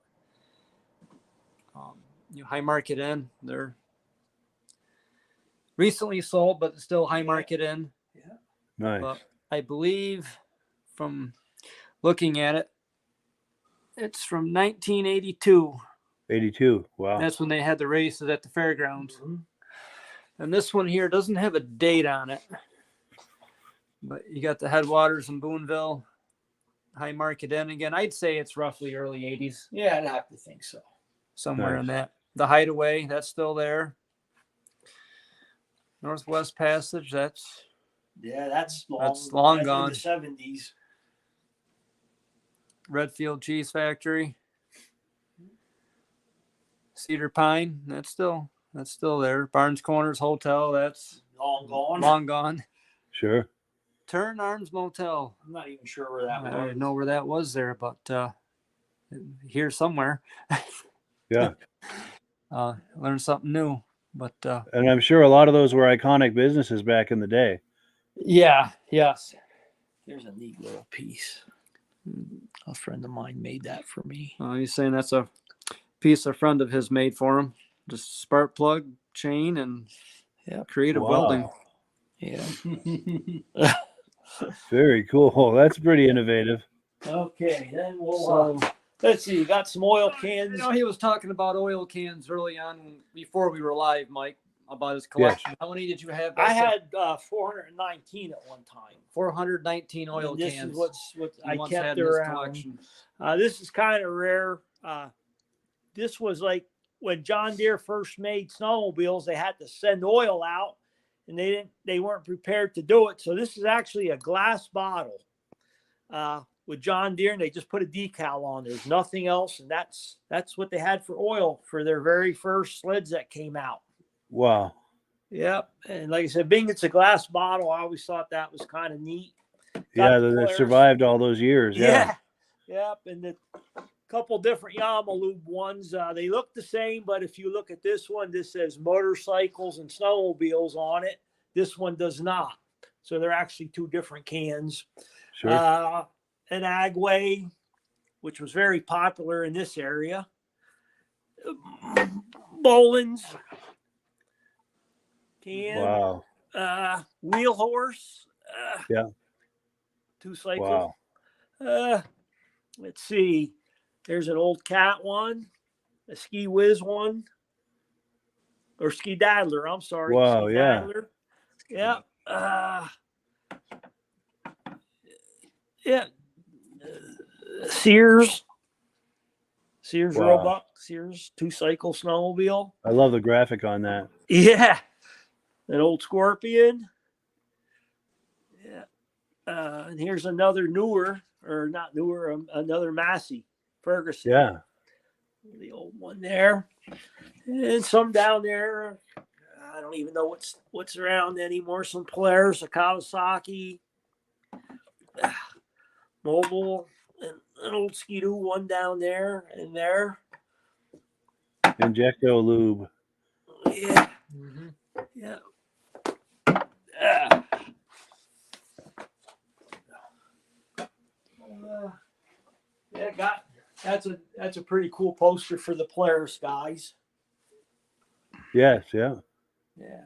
High Market Inn, they're recently sold, but still High Market Inn. Yeah. nice. But I believe from looking at it, it's from 1982. 82. Wow. That's when they had the races at the fairgrounds. Mm-hmm. And this one here doesn't have a date on it. But you got the headwaters in Boonville, High Market Inn again. I'd say it's roughly early 80s. Yeah, I'd have to think so. Somewhere in Nice. that. The Hideaway, that's still there. Northwest Passage, that's That's long. That's long in gone. the 70s. Redfield Cheese Factory. Cedar Pine, that's still there. Barnes Corners Hotel, that's long gone. Sure. Turn Arms Motel. I'm not even sure where that I was. don't know where that was there, but here somewhere. Yeah. Learn something new. But And I'm sure a lot of those were iconic businesses back in the day. Yes. Here's a neat little piece. A friend of mine made that for me. he's saying that's a piece a friend of his made for him. Just spark plug, chain, and creative welding. Yeah. Very cool. That's pretty innovative. Okay, then we'll let's see. You got some oil cans. You know, he was talking about oil cans early on before we were live, Mike, about his collection. How many did you have? I had 419 at one time. 419 oil And this cans. is what he I once kept had in his around. collection. This is kind of rare. This was like when John Deere first made snowmobiles, they had to send oil out, and they weren't prepared to do it. So this is actually a glass bottle with John Deere, and they just put a decal on. There's nothing else, and that's what they had for oil for their very first sleds that came out. Wow. Yep, and like I said, being it's a glass bottle, I always thought that was kind of neat. Yeah, the that Polaris. survived all those years. Yeah. Yep, and the couple different Yamalube ones. They look the same, but if you look at this one, this says motorcycles and snowmobiles on it. This one does not. So they're actually two different cans. Sure. An Agway, which was very popular in this area. Boland's can. Wow. Wheel horse. Yeah. Two cycles. Wow. Let's see. There's an old Cat one, a Ski Whiz one, or Ski Daddler. I'm sorry. Wow, Ski yeah. Daddler. Yeah. Sears Wow. Roebuck. Sears 2-cycle snowmobile. I love the graphic on that. Yeah. An old Scorpion. Yeah. And here's another another Massey Ferguson. Yeah. The old one there. And some down there. I don't even know what's around anymore. Some Polaris, a Kawasaki, Mobile, and an old Ski-Doo one down there and there. Injecto lube. Yeah. Mm-hmm. Yeah. That's a pretty cool poster for the Polaris guys. Yes. Yeah. Yeah.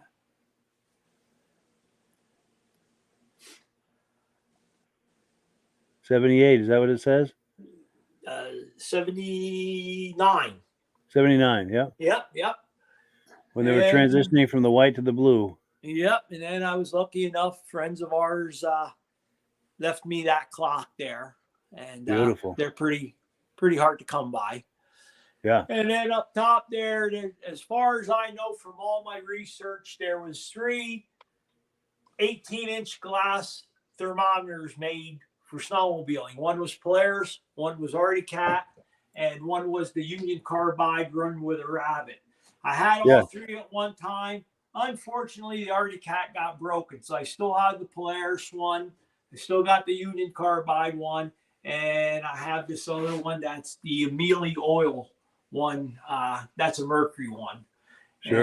'78. Is that what it says? 79. 79. Yeah. Yep. When they were transitioning from the white to the blue. Yep. And then I was lucky enough, friends of ours left me that clock there. And Beautiful. They're pretty hard to come by. Yeah. And then up top there, as far as I know from all my research, there was 3 18-inch glass thermometers made for snowmobiling. One was Polaris, one was Arctic Cat, and one was the Union Carbide run with a rabbit. I had all 3 at one time. Unfortunately, the Arctic Cat got broken, so I still have the Polaris one. I still got the Union Carbide one, and I have this other one that's the Amelie Oil one. That's a Mercury one. Sure.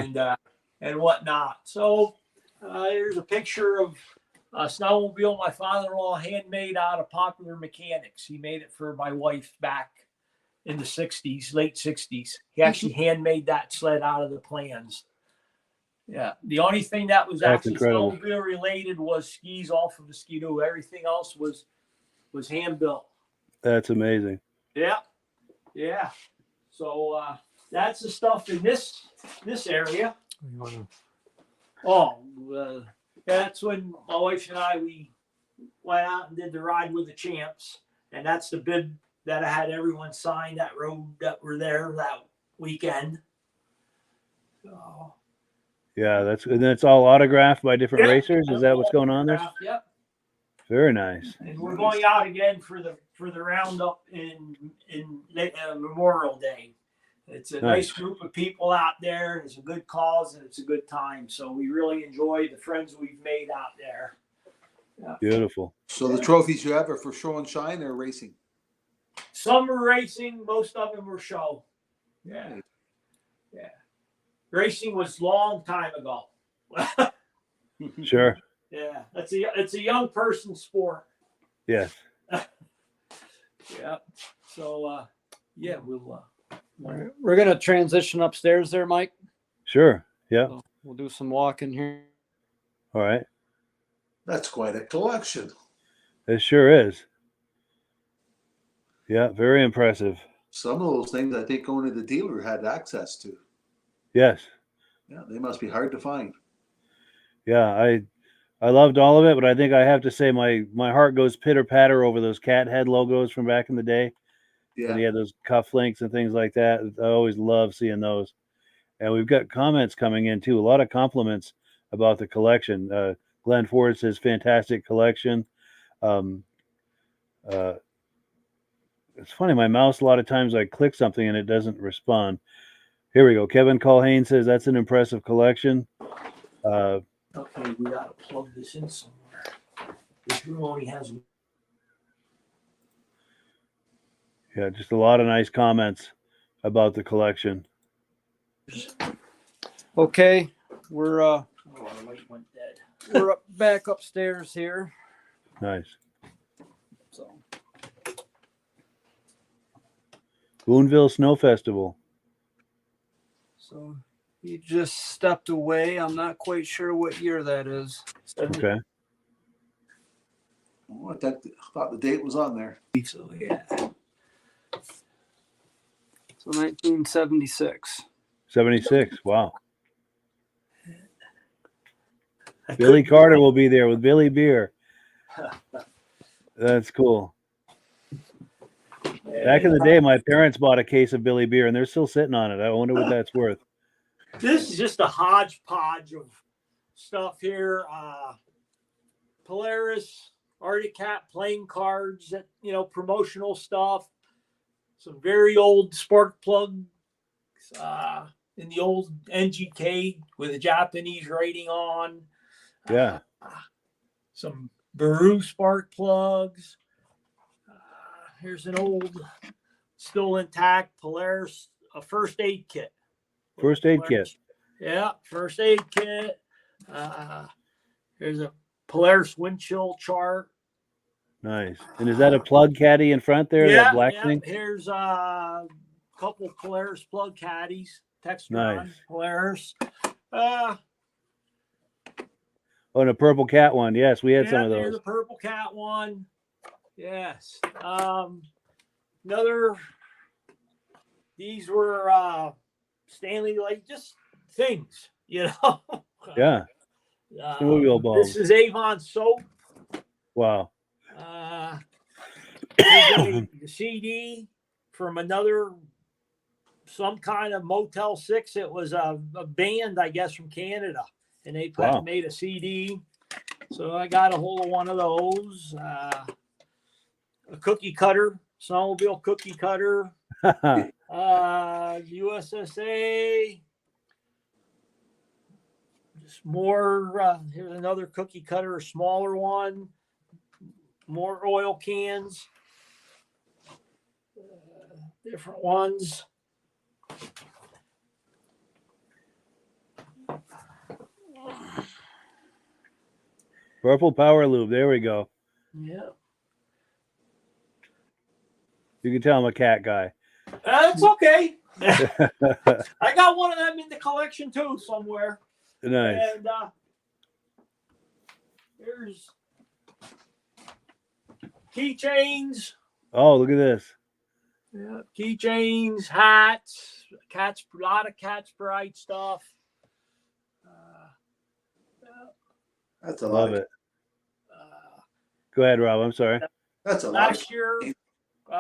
And whatnot. So here's a picture of a snowmobile my father-in-law handmade out of Popular Mechanics. He made it for my wife back in the 60s, late 60s. He actually handmade that sled out of the plans. Yeah. The only thing that was That's actually incredible. snowmobile related was skis off of the Ski-Doo. Everything else was hand built. That's amazing. Yeah. Yeah. So that's the stuff in this area. That's when my wife and I, we went out and did the Ride with the Champs. And that's the bid that I had everyone sign that road that were there that weekend. So, Yeah, that's all autographed by different racers. Is that what's going on there? Yep. Very nice. And we're going out again for the roundup in Memorial Day. It's a Nice. nice group of people out there. It's a good cause and it's a good time. So we really enjoy the friends we've made out there. Yeah. Beautiful. So the trophies you have are for show and shine or racing? Some were racing, most of them were show. Yeah. Yeah. Racing was long time ago. Sure. Yeah. It's a young person sport. Yes. Yeah. So yeah, We're gonna transition upstairs there, Mike. Sure. Yeah. So we'll do some walking here. All right. That's quite a collection. It sure is. Yeah. Very impressive. Some of those things I think only the dealer had access to. Yes. Yeah, they must be hard to find. Yeah. I loved all of it, but I think I have to say my heart goes pitter patter over those cat head logos from back in the day. Yeah. And he had those cufflinks and things like that. I always love seeing those. And we've got comments coming in too. A lot of compliments about the collection. Glenn Ford says, fantastic collection. It's funny, my mouse, a lot of times I click something and it doesn't respond. Here we go. Kevin Colhane says, that's an impressive collection. okay, we gotta plug this in somewhere. This room only has Yeah, just a lot of nice comments about the collection. Okay, we're oh, the light went dead. we're back upstairs here. Nice. So Boonville Snow Festival. so he just stepped away. I'm not quite sure what year that is. Okay. Oh, I thought the date was on there. So yeah. So 1976. 76. Wow. Billy Carter will be there with Billy Beer. That's cool. Back in the day, my parents bought a case of Billy Beer, and they're still sitting on it. I wonder what that's worth. This is just a hodgepodge of stuff here. Polaris, Arctic Cat playing cards, that promotional stuff. Some very old spark plugs in the old NGK with a Japanese rating on. Yeah. Some Baru spark plugs. Here's an old, still intact Polaris, a first aid kit. First aid kit. Yeah, first aid kit. Here's a Polaris wind chill chart. Nice. And is that a plug caddy in front there? Yeah, That black yeah. thing? Here's a couple Polaris plug caddies. Textron, Nice. Polaris. Oh, and a purple cat one. Yes, we had some of Here's those. the purple cat one. Yes. These were Stanley, like just things, Yeah. Uh, Snowmobile bulbs. this is Avon soap. Wow. Here's a CD from some kind of Motel 6. It was a band, I guess, from Canada, and they made a CD. So I got a hold of one of those. A cookie cutter, snowmobile cookie cutter. USSA. Just more. Here's another cookie cutter, a smaller one. More oil cans. Different ones. Purple Power Lube. There we go. Yeah. You can tell I'm a cat guy. That's okay. I got one of them in the collection too somewhere. Nice. And here's keychains. Oh, look at this. Yeah, keychains, hats, a lot of Cat's Pride stuff. That's a Love lot. it. Go ahead, Rob. I'm sorry. That's a lot. Last year,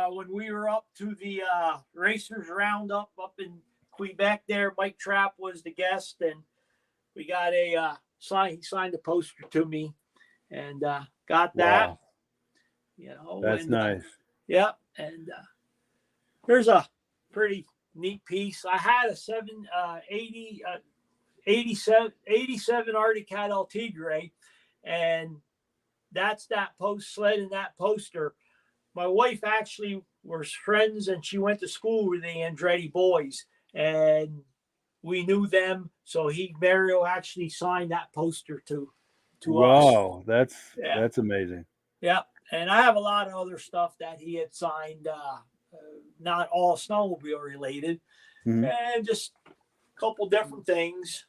when we were up to the Racers Roundup up in Quebec there, Mike Trapp was the guest, and we got he signed a poster to me, and got that. Wow. That's nice. Yeah, and there's a pretty neat piece. I had a 87 Arctic Cat El Tigre, and that's that post sled and that poster. My wife actually was friends, and she went to school with the Andretti boys, and we knew them. So Mario actually signed that poster to us. Wow, Yeah. that's amazing. Yeah, and I have a lot of other stuff that he had signed, not all snowmobile related, Mhm. and just a couple different things,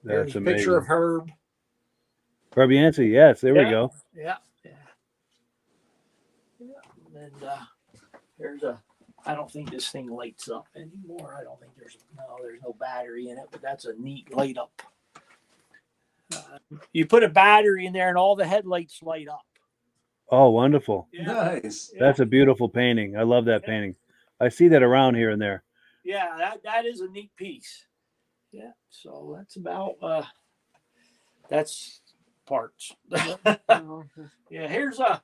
That's Here's a amazing. picture of Herb. Herb Yancey, yes, there we go. Yeah. And here's I don't think this thing lights up anymore. I don't think there's no battery in it, but that's a neat light up. You put a battery in there and all the headlights light up. Oh, wonderful. Yeah. Nice. That's a beautiful painting. I love that painting. I see that around here and there. Yeah, that is a neat piece. Yeah, so that's about that's parts. Yeah, here's a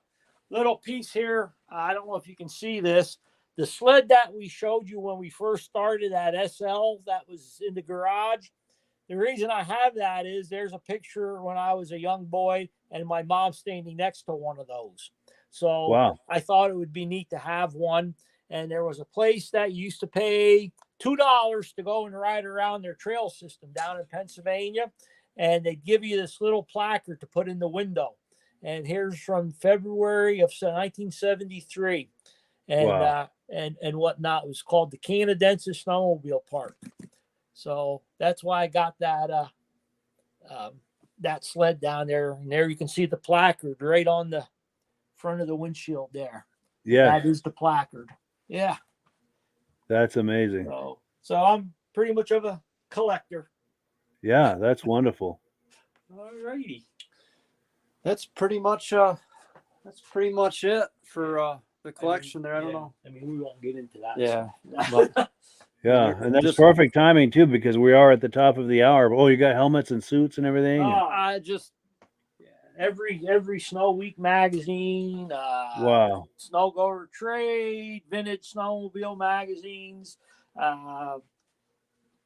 little piece here. I don't know if you can see this. The sled that we showed you when we first started at SL that was in the garage. The reason I have that is there's a picture when I was a young boy and my mom standing next to one of those. So Wow. I thought it would be neat to have one. And there was a place that used to pay $2 to go and ride around their trail system down in Pennsylvania. And they'd give you this little placard to put in the window. And here's from February of 1973. And, Wow. and whatnot. It was called the Canadensis Snowmobile Park. So that's why I got that that sled down there. And there you can see the placard right on the front of the windshield there. Yeah, That is the placard. Yeah. that's amazing. So I'm pretty much of a collector. Yeah, that's wonderful. All righty. That's pretty much it for the collection there. I don't know. I mean, we won't get into that. Yeah. Yeah, and that's Just- perfect timing too because we are at the top of the hour. Oh, you got helmets and suits and everything. I just Every Snow Week magazine, Wow. Snow Goer Trade, Vintage Snowmobile magazines,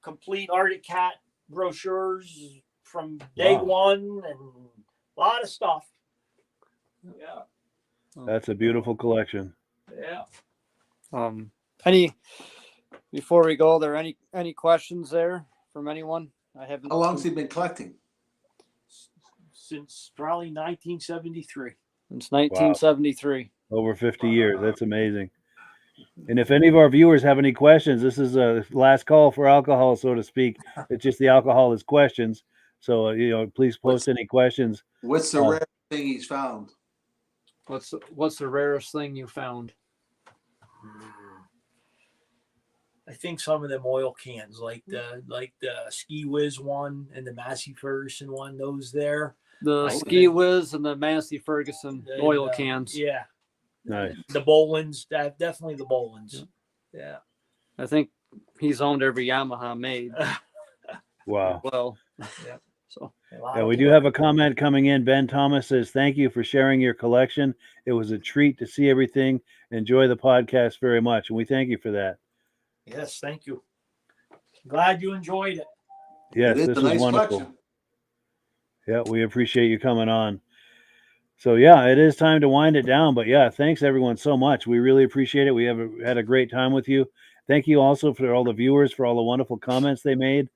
complete Arctic Cat brochures from day Wow. one, and a lot of stuff. Yeah, That's a beautiful collection. yeah. Before we go, are there any questions there from anyone? I haven't. How long's he been collecting? Since probably 1973. Since 1973. Over 50 years. That's amazing. And if any of our viewers have any questions, this is a last call for alcohol, so to speak. It's just the alcohol is questions. So, please post any questions. What's the rare thing he's found? What's the rarest thing you found? I think some of them oil cans, like the Ski Whiz one and the Massey Ferguson one, those there. The I Ski think- Whiz and the Massey Ferguson oil cans. Yeah. Nice. The Bolins, definitely the Bolins. Yeah. I think he's owned every Yamaha made. Wow. Well, Yeah. so Yeah, we do have a comment coming in. Ben Thomas says, "Thank you for sharing your collection. It was a treat to see everything. Enjoy the podcast very much." And we thank you for that. Yes, thank you. Glad you enjoyed it. Yes, It is this a was nice wonderful. collection. Yeah, we appreciate you coming on. So yeah, it is time to wind it down. But yeah, thanks everyone so much. We really appreciate it. We had a great time with you. Thank you also for all the viewers for all the wonderful comments they made.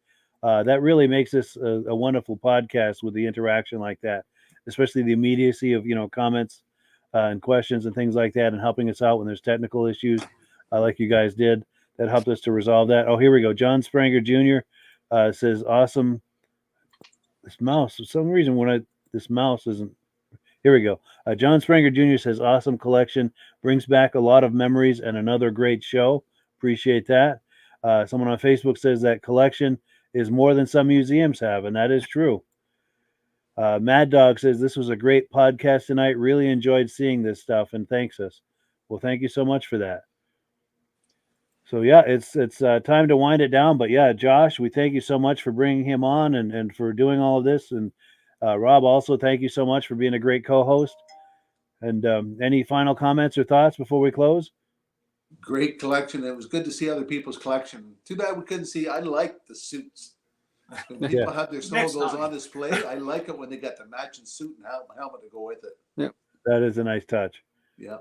That really makes this a wonderful podcast with the interaction like that, especially the immediacy of comments and questions and things like that, and helping us out when there's technical issues, like you guys did. That helped us to resolve that. Oh, here we go. John Spranger Jr. Says, "Awesome." This mouse, for some reason, this mouse isn't. Here we go. John Spranger Jr. says, "Awesome collection. Brings back a lot of memories and another great show." Appreciate that. Someone on Facebook says that collection is more than some museums have, and that is true. Mad Dog says, "This was a great podcast tonight. Really enjoyed seeing this stuff," and thanks us. Well, thank you so much for that. So yeah, it's time to wind it down. But yeah, Josh, we thank you so much for bringing him on and for doing all of this. And Rob, also thank you so much for being a great co-host. And any final comments or thoughts before we close? Great collection. It was good to see other people's collection. Too bad we couldn't see. I like the suits. When people have their snowmobiles on display, I like it when they got the matching suit and helmet to go with it. Yep. That is a nice touch. Yeah.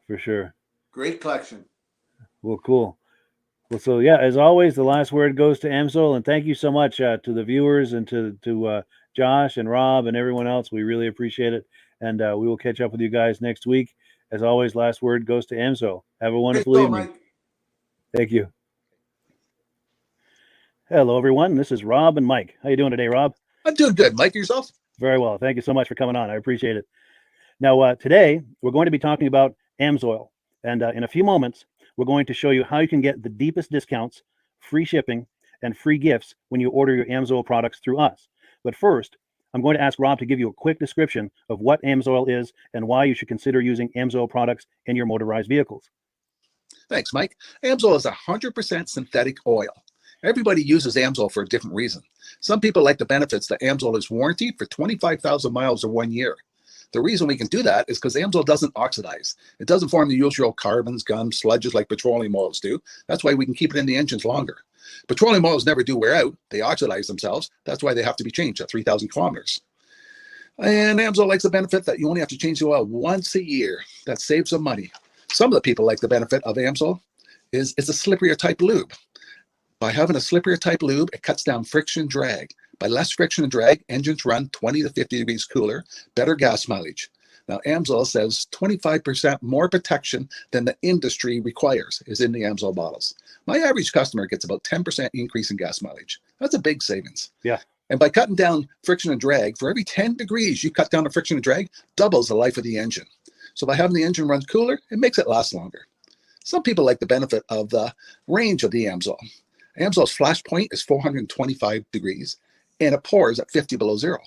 For sure. Great collection. Well, cool. Well, so yeah, as always, the last word goes to Amsoil, and thank you so much to the viewers and to Josh and Rob and everyone else. We really appreciate it, and we will catch up with you guys next week. As always, last word goes to Amsoil. Have a wonderful evening. Mike. Thank you. Hello, everyone. This is Rob and Mike. How you doing today, Rob? I'm doing good. Mike, yourself? Very well. Thank you so much for coming on. I appreciate it. Now, today we're going to be talking about Amsoil, and in a few moments, we're going to show you how you can get the deepest discounts, free shipping, and free gifts when you order your Amsoil products through us. But first, I'm going to ask Rob to give you a quick description of what Amsoil is and why you should consider using Amsoil products in your motorized vehicles. Thanks, Mike. Amsoil is 100% synthetic oil. Everybody uses Amsoil for a different reason. Some people like the benefits that Amsoil is warranted for 25,000 miles or 1 year. The reason we can do that is because Amsoil doesn't oxidize. It doesn't form the usual carbons, gums, sludges like petroleum oils do. That's why we can keep it in the engines longer. Petroleum oils never do wear out. They oxidize themselves. That's why they have to be changed at 3,000 kilometers. And Amsoil likes the benefit that you only have to change the oil once a year. That saves some money. Some of the people like the benefit of Amsoil is it's a slipperier type lube. By having a slipperier type lube, it cuts down friction and drag. By less friction and drag, engines run 20 to 50 degrees cooler, better gas mileage. Now, Amsoil says 25% more protection than the industry requires is in the Amsoil bottles. My average customer gets about 10% increase in gas mileage. That's a big savings. Yeah. And by cutting down friction and drag, for every 10 degrees you cut down the friction and drag, doubles the life of the engine. So by having the engine run cooler, it makes it last longer. Some people like the benefit of the range of the Amsoil. Amsoil's flash point is 425 degrees, and it pours at 50 below zero.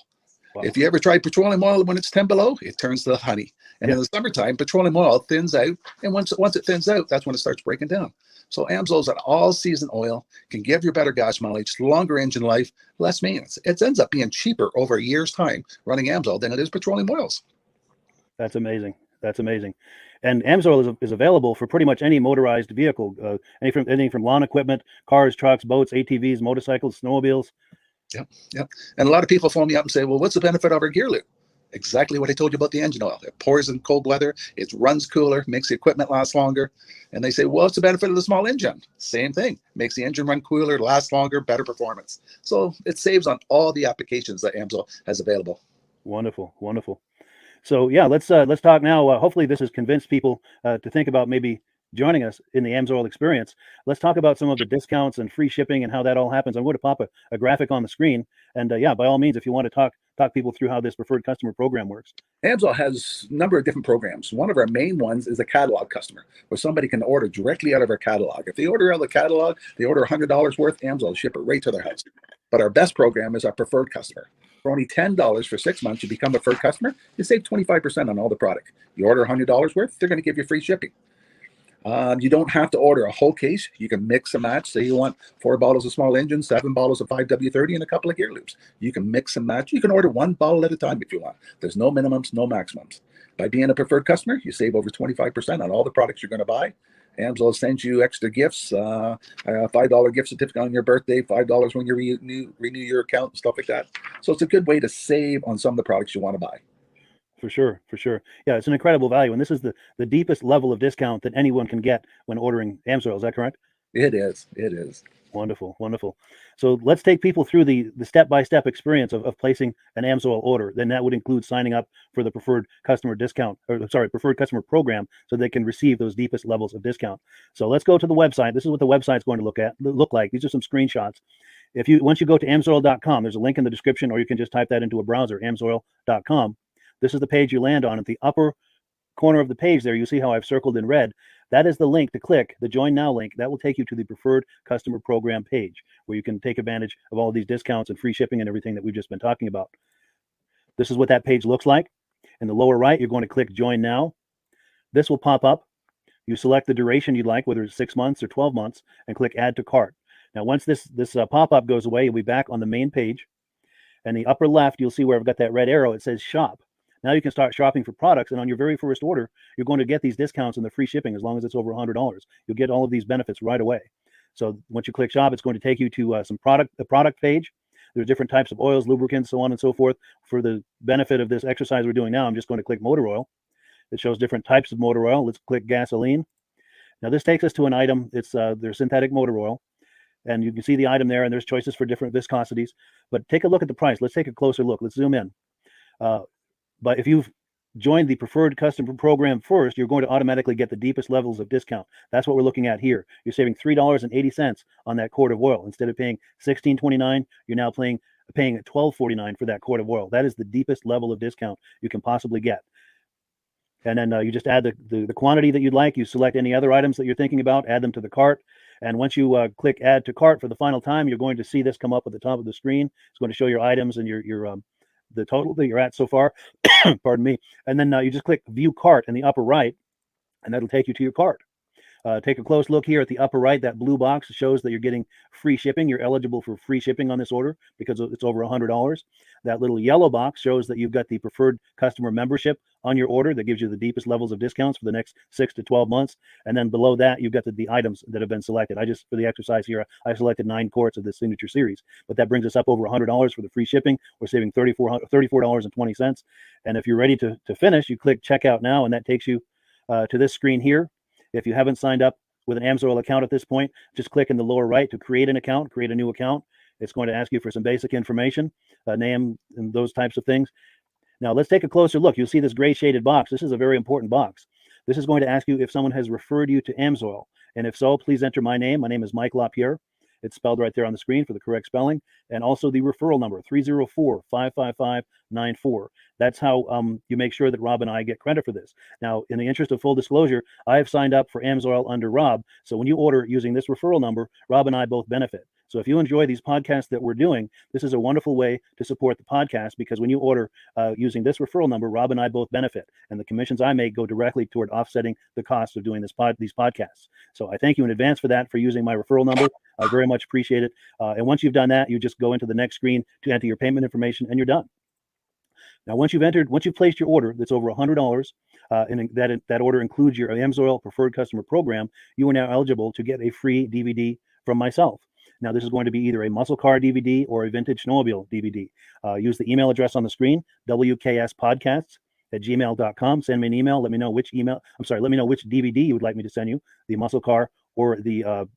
Wow. If you ever tried petroleum oil when it's 10 below, it turns to honey. And in the summertime, petroleum oil thins out, and once it thins out, that's when it starts breaking down. So Amsoil's an all-season oil, can give you better gas mileage, longer engine life, less maintenance. It ends up being cheaper over a year's time running Amsoil than it is petroleum oils. That's amazing. That's amazing. And Amsoil is available for pretty much any motorized vehicle, anything from lawn equipment, cars, trucks, boats, ATVs, motorcycles, snowmobiles. Yep. And a lot of people phone me up and say, well, what's the benefit of our gear lube? Exactly what I told you about the engine oil. It pours in cold weather, it runs cooler, makes the equipment last longer. And they say, well, what's the benefit of the small engine? Same thing. Makes the engine run cooler, last longer, better performance. So it saves on all the applications that Amsoil has available. Wonderful, wonderful. So yeah, let's talk now. Hopefully this has convinced people to think about maybe joining us in the Amsoil experience. Let's talk about some of the discounts and free shipping and how that all happens. I'm going to pop a graphic on the screen. And yeah, by all means, if you want to talk people through how this preferred customer program works. Amsoil has a number of different programs. One of our main ones is a catalog customer, where somebody can order directly out of our catalog. If they order out of the catalog, they order $100 worth, Amsoil will ship it right to their house. But our best program is our preferred customer. For only $10 for 6 months, you become a preferred customer. You save 25% on all the product. You order $100 worth, they're going to give you free shipping. You don't have to order a whole case. You can mix and match. Say you want 4 bottles of small engine, 7 bottles of 5W30, and a couple of gear loops. You can mix and match. You can order 1 bottle at a time if you want. There's no minimums, no maximums. By being a preferred customer, you save over 25% on all the products you're going to buy. Amsoil sends you extra gifts, a $5 gift certificate on your birthday, $5 when you renew your account, and stuff like that. So it's a good way to save on some of the products you want to buy. For sure, for sure. Yeah, it's an incredible value. And this is the deepest level of discount that anyone can get when ordering Amsoil. Is that correct? It is. It is. Wonderful, wonderful. So let's take people through the step-by-step experience of placing an Amsoil order. Then that would include signing up for the preferred customer preferred customer program, so they can receive those deepest levels of discount. So let's go to the website. This is what the website's going to look like. These are some screenshots. Once you go to amsoil.com, there's a link in the description, or you can just type that into a browser, amsoil.com. This is the page you land on. At the upper corner of the page there, you see how I've circled in red. That is the link to click, the Join Now link. That will take you to the Preferred Customer Program page, where you can take advantage of all of these discounts and free shipping and everything that we've just been talking about. This is what that page looks like. In the lower right, you're going to click Join Now. This will pop up. You select the duration you'd like, whether it's 6 months or 12 months, and click Add to Cart. Now, once this pop-up goes away, you'll be back on the main page. And the upper left, you'll see where I've got that red arrow. It says Shop. Now you can start shopping for products, and on your very first order, you're going to get these discounts and the free shipping as long as it's over $100. You'll get all of these benefits right away. So once you click shop, it's going to take you to the product page. There's different types of oils, lubricants, so on and so forth. For the benefit of this exercise we're doing now, I'm just going to click motor oil. It shows different types of motor oil. Let's click gasoline. Now this takes us to an item. It's their synthetic motor oil. And you can see the item there, and there's choices for different viscosities. But take a look at the price. Let's take a closer look. Let's zoom in. But if you've joined the preferred customer program first, you're going to automatically get the deepest levels of discount. That's what we're looking at here. You're saving $3.80 on that quart of oil. Instead of paying $16.29, you're now paying $12.49 for that quart of oil. That is the deepest level of discount you can possibly get. And then you just add the quantity that you'd like. You select any other items that you're thinking about, add them to the cart. And once you click add to cart for the final time, you're going to see this come up at the top of the screen. It's going to show your items and your the total that you're at so far. Pardon me. And then you just click view cart in the upper right, and that'll take you to your cart. Take a close look here at the upper right. That blue box shows that you're getting free shipping. You're eligible for free shipping on this order because it's over $100. That little yellow box shows that you've got the preferred customer membership on your order that gives you the deepest levels of discounts for the next 6 to 12 months. And then below that, you've got the items that have been selected. For the exercise here, I selected 9 quarts of the signature series, but that brings us up over $100 for the free shipping. We're saving $34.20. And if you're ready to finish, you click checkout now, and that takes you to this screen here. If you haven't signed up with an Amsoil account at this point, just click in the lower right to create an account, create a new account. It's going to ask you for some basic information, name, and those types of things. Now let's take a closer look. You'll see this gray shaded box. This is a very important box. This is going to ask you if someone has referred you to Amsoil. And if so, please enter my name. My name is Mike LaPierre. It's spelled right there on the screen for the correct spelling. And also the referral number, 304-555-94. That's how you make sure that Rob and I get credit for this. Now, in the interest of full disclosure, I have signed up for Amsoil under Rob. So when you order using this referral number, Rob and I both benefit. So if you enjoy these podcasts that we're doing, this is a wonderful way to support the podcast, because when you order using this referral number, Rob and I both benefit. And the commissions I make go directly toward offsetting the cost of doing these podcasts. So I thank you in advance for that, for using my referral number. I very much appreciate it. And once you've done that, you just go into the next screen to enter your payment information, and you're done. Now, once you've placed your order that's over $100, and that order includes your Amsoil preferred customer program, you are now eligible to get a free DVD from myself. Now, this is going to be either a muscle car DVD or a vintage snowmobile DVD. Use the email address on the screen, wkspodcasts@gmail.com. Send me an email. Let me know which DVD you would like me to send you, the muscle car or the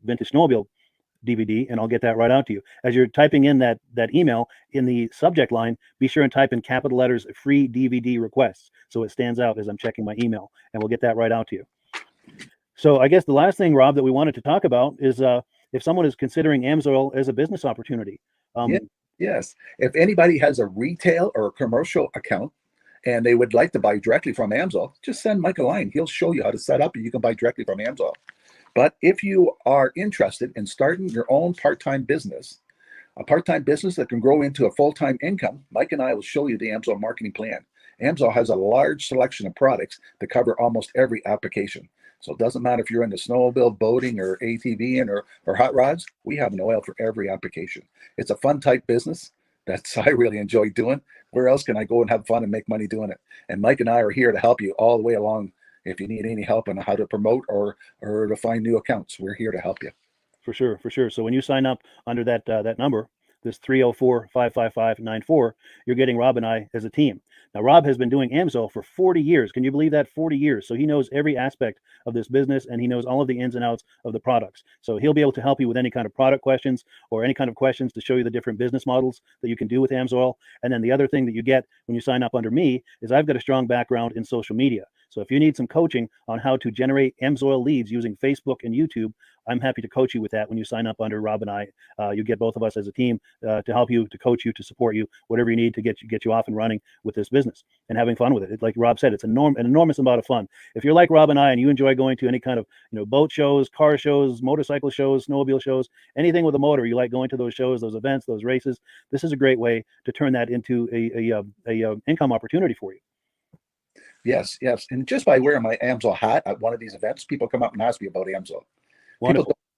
vintage snowmobile DVD, and I'll get that right out to you. As you're typing in that email, in the subject line, be sure and type in capital letters free DVD requests, so it stands out as I'm checking my email, and we'll get that right out to you. So I guess the last thing, Rob, that we wanted to talk about is if someone is considering Amsoil as a business opportunity. Yes. If anybody has a retail or a commercial account and they would like to buy directly from Amsoil, just send Mike a line. He'll show you how to set up, and you can buy directly from Amsoil. But if you are interested in starting your own part-time business, a part-time business that can grow into a full-time income, Mike and I will show you the Amsoil marketing plan. Amsoil has a large selection of products that cover almost every application. So it doesn't matter if you're into snowmobile, boating, or ATVing or hot rods, we have an oil for every application. It's a fun type business that I really enjoy doing. Where else can I go and have fun and make money doing it? And Mike and I are here to help you all the way along. If you need any help on how to promote or to find new accounts, we're here to help you. For sure. So when you sign up under that number, this 304-555-94, you're getting Rob and I as a team. Now, Rob has been doing Amsoil for 40 years. Can you believe that? 40 years. So he knows every aspect of this business, and he knows all of the ins and outs of the products. So he'll be able to help you with any kind of product questions or any kind of questions to show you the different business models that you can do with Amsoil. And then the other thing that you get when you sign up under me is I've got a strong background in social media. So if you need some coaching on how to generate Amsoil leads using Facebook and YouTube, I'm happy to coach you with that when you sign up under Rob and I. You get both of us as a team to help you, to coach you, to support you, whatever you need to get you off and running with this business and having fun with it. Like Rob said, it's an enormous amount of fun. If you're like Rob and I and you enjoy going to any kind of boat shows, car shows, motorcycle shows, snowmobile shows, anything with a motor, you like going to those shows, those events, those races, this is a great way to turn that into a income opportunity for you. Yes. And just by wearing my Amsoil hat at one of these events, people come up and ask me about Amsoil.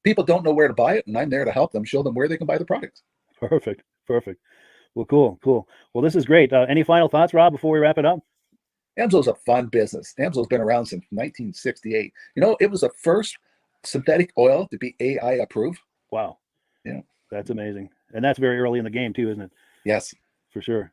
People don't know where to buy it, and I'm there to help them, show them where they can buy the product. Perfect. Well, cool. Well, this is great. Any final thoughts, Rob, before we wrap it up? Amsoil's a fun business. Amsoil's been around since 1968. You know, it was the first synthetic oil to be AI approved. Wow. Yeah. That's amazing. And that's very early in the game too, isn't it? Yes. For sure.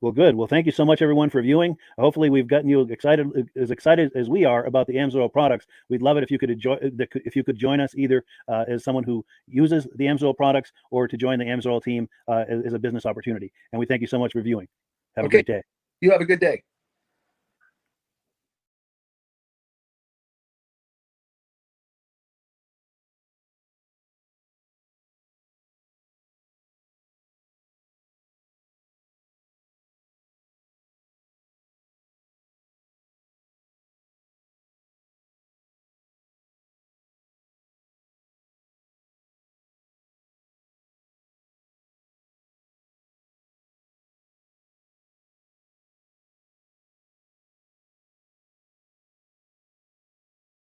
Well, good. Well, thank you so much, everyone, for viewing. Hopefully, we've gotten you excited as we are about the Amsoil products. We'd love it if you could join us either as someone who uses the Amsoil products or to join the Amsoil team as a business opportunity. And we thank you so much for viewing. Have a great day. You have a good day.